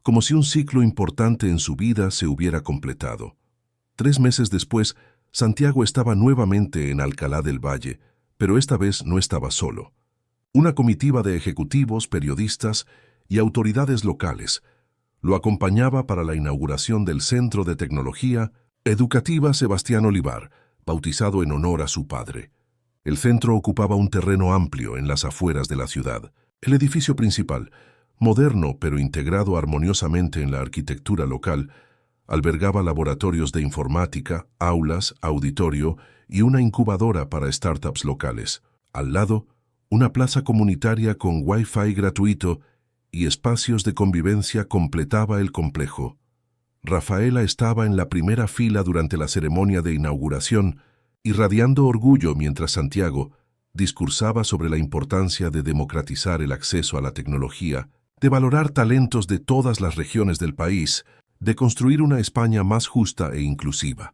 como si un ciclo importante en su vida se hubiera completado. 3 meses después, Santiago estaba nuevamente en Alcalá del Valle, pero esta vez no estaba solo. Una comitiva de ejecutivos, periodistas y autoridades locales lo acompañaba para la inauguración del Centro de Tecnología Educativa Sebastián Olivar, bautizado en honor a su padre. El centro ocupaba un terreno amplio en las afueras de la ciudad. El edificio principal, Moderno pero integrado armoniosamente en la arquitectura local, albergaba laboratorios de informática, aulas, auditorio y una incubadora para startups locales. Al lado, una plaza comunitaria con Wi-Fi gratuito y espacios de convivencia completaba el complejo. Rafaela estaba en la primera fila durante la ceremonia de inauguración, irradiando orgullo mientras Santiago discursaba sobre la importancia de democratizar el acceso a la tecnología, de valorar talentos de todas las regiones del país, de construir una España más justa e inclusiva.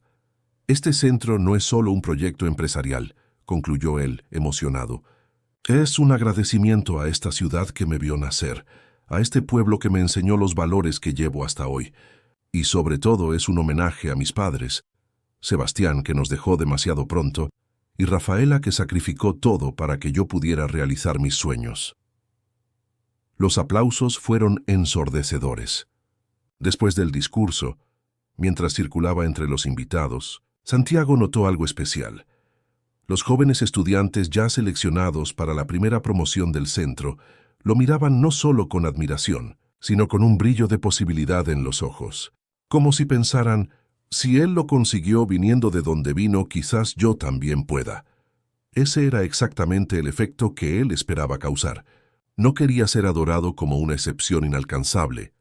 Este centro no es solo un proyecto empresarial, concluyó él, emocionado. Es un agradecimiento a esta ciudad que me vio nacer, a este pueblo que me enseñó los valores que llevo hasta hoy, y sobre todo es un homenaje a mis padres, Sebastián, que nos dejó demasiado pronto, y Rafaela, que sacrificó todo para que yo pudiera realizar mis sueños. Los aplausos fueron ensordecedores. Después del discurso, mientras circulaba entre los invitados, Santiago notó algo especial. Los jóvenes estudiantes ya seleccionados para la primera promoción del centro lo miraban no solo con admiración, sino con un brillo de posibilidad en los ojos, como si pensaran, si él lo consiguió viniendo de donde vino, quizás yo también pueda. Ese era exactamente el efecto que él esperaba causar. No quería ser adorado como una excepción inalcanzable,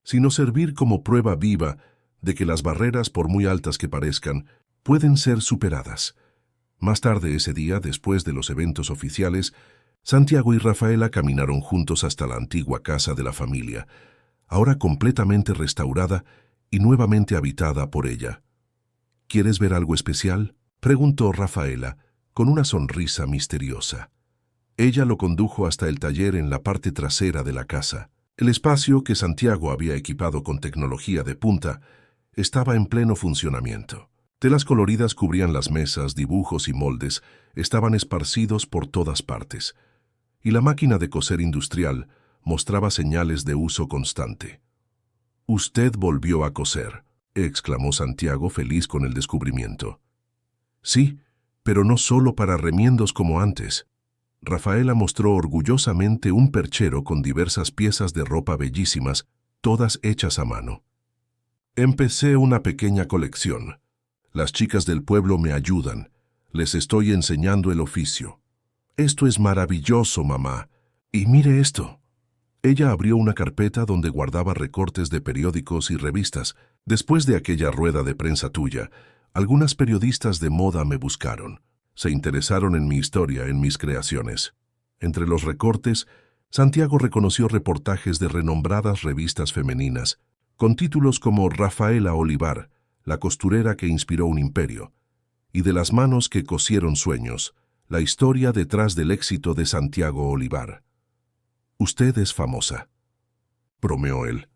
sino servir como prueba viva de que las barreras, por muy altas que parezcan, pueden ser superadas. Más tarde ese día, después de los eventos oficiales, Santiago y Rafaela caminaron juntos hasta la antigua casa de la familia, ahora completamente restaurada y nuevamente habitada por ella. ¿Quieres ver algo especial?, preguntó Rafaela, con una sonrisa misteriosa. Ella lo condujo hasta el taller en la parte trasera de la casa. El espacio, que Santiago había equipado con tecnología de punta, estaba en pleno funcionamiento. Telas coloridas cubrían las mesas, dibujos y moldes estaban esparcidos por todas partes, y la máquina de coser industrial mostraba señales de uso constante. «Usted volvió a coser», exclamó Santiago, feliz con el descubrimiento. «Sí, pero no solo para remiendos como antes». Rafaela mostró orgullosamente un perchero con diversas piezas de ropa bellísimas, todas hechas a mano. «Empecé una pequeña colección. Las chicas del pueblo me ayudan. Les estoy enseñando el oficio». «Esto es maravilloso, mamá. Y mire esto». Ella abrió una carpeta donde guardaba recortes de periódicos y revistas. «Después de aquella rueda de prensa tuya, algunas periodistas de moda me buscaron. Se interesaron en mi historia, en mis creaciones». Entre los recortes, Santiago reconoció reportajes de renombradas revistas femeninas, con títulos como Rafaela Olivar, la costurera que inspiró un imperio, y De las manos que cosieron sueños, la historia detrás del éxito de Santiago Olivar. «Usted es famosa», bromeó él.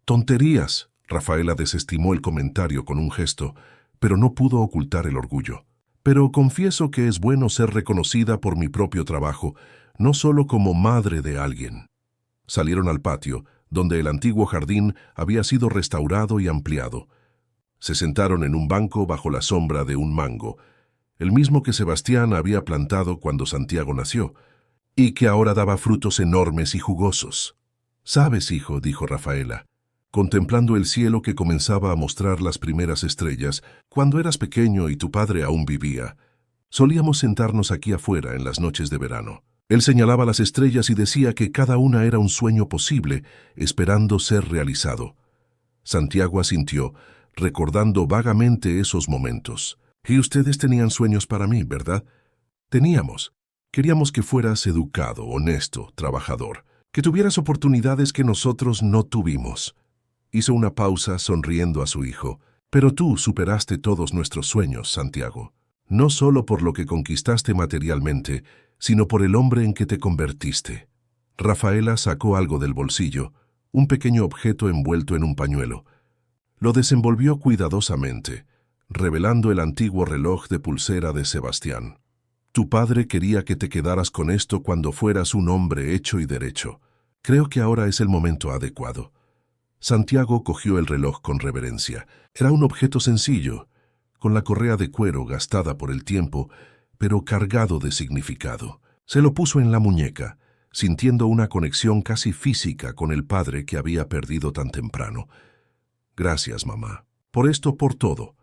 «Tonterías», Rafaela desestimó el comentario con un gesto, pero no pudo ocultar el orgullo. «Pero confieso que es bueno ser reconocida por mi propio trabajo, no solo como madre de alguien». Salieron al patio, donde el antiguo jardín había sido restaurado y ampliado. Se sentaron en un banco bajo la sombra de un mango, el mismo que Sebastián había plantado cuando Santiago nació, y que ahora daba frutos enormes y jugosos. «Sabes, hijo», dijo Rafaela, contemplando el cielo que comenzaba a mostrar las primeras estrellas, «cuando eras pequeño y tu padre aún vivía, solíamos sentarnos aquí afuera en las noches de verano. Él señalaba las estrellas y decía que cada una era un sueño posible, esperando ser realizado». Santiago asintió, recordando vagamente esos momentos. «Y ustedes tenían sueños para mí, ¿verdad?» «Teníamos. Queríamos que fueras educado, honesto, trabajador, que tuvieras oportunidades que nosotros no tuvimos». Hizo una pausa sonriendo a su hijo. «Pero tú superaste todos nuestros sueños, Santiago. No solo por lo que conquistaste materialmente, sino por el hombre en que te convertiste». Rafaela sacó algo del bolsillo, un pequeño objeto envuelto en un pañuelo. Lo desenvolvió cuidadosamente, revelando el antiguo reloj de pulsera de Sebastián. «Tu padre quería que te quedaras con esto cuando fueras un hombre hecho y derecho. Creo que ahora es el momento adecuado». Santiago cogió el reloj con reverencia. Era un objeto sencillo, con la correa de cuero gastada por el tiempo, pero cargado de significado. Se lo puso en la muñeca, sintiendo una conexión casi física con el padre que había perdido tan temprano. Gracias, mamá. Por esto, por todo.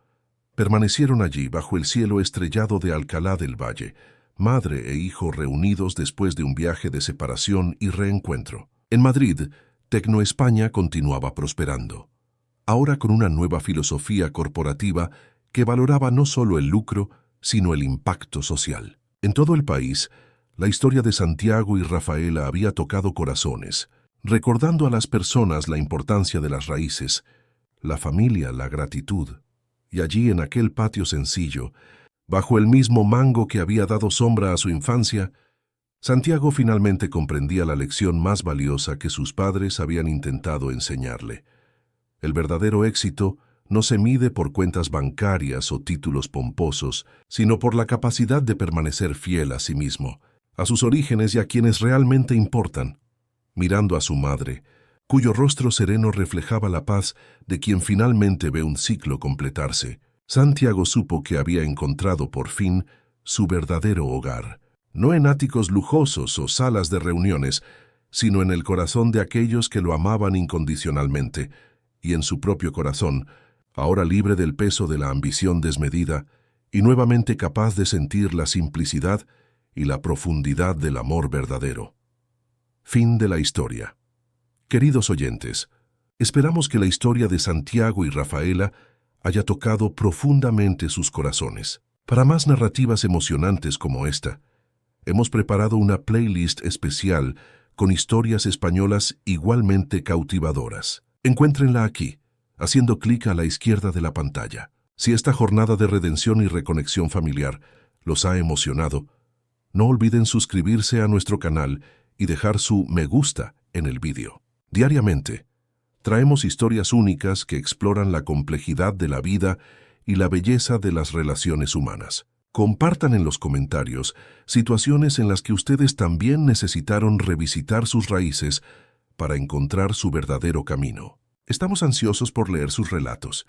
Permanecieron allí bajo el cielo estrellado de Alcalá del Valle, madre e hijo reunidos después de un viaje de separación y reencuentro. En Madrid, Tecno España continuaba prosperando, ahora con una nueva filosofía corporativa que valoraba no solo el lucro, sino el impacto social. En todo el país, la historia de Santiago y Rafaela había tocado corazones, recordando a las personas la importancia de las raíces, la familia, la gratitud. Y allí, en aquel patio sencillo, bajo el mismo mango que había dado sombra a su infancia, Santiago finalmente comprendía la lección más valiosa que sus padres habían intentado enseñarle. El verdadero éxito no se mide por cuentas bancarias o títulos pomposos, sino por la capacidad de permanecer fiel a sí mismo, a sus orígenes y a quienes realmente importan. Mirando a su madre, cuyo rostro sereno reflejaba la paz de quien finalmente ve un ciclo completarse, Santiago supo que había encontrado por fin su verdadero hogar, no en áticos lujosos o salas de reuniones, sino en el corazón de aquellos que lo amaban incondicionalmente, y en su propio corazón, ahora libre del peso de la ambición desmedida y nuevamente capaz de sentir la simplicidad y la profundidad del amor verdadero. Fin de la historia. Queridos oyentes, esperamos que la historia de Santiago y Rafaela haya tocado profundamente sus corazones. Para más narrativas emocionantes como esta, hemos preparado una playlist especial con historias españolas igualmente cautivadoras. Encuéntrenla aquí, haciendo clic a la izquierda de la pantalla. Si esta jornada de redención y reconexión familiar los ha emocionado, no olviden suscribirse a nuestro canal y dejar su me gusta en el vídeo. Diariamente, traemos historias únicas que exploran la complejidad de la vida y la belleza de las relaciones humanas. Compartan en los comentarios situaciones en las que ustedes también necesitaron revisitar sus raíces para encontrar su verdadero camino. Estamos ansiosos por leer sus relatos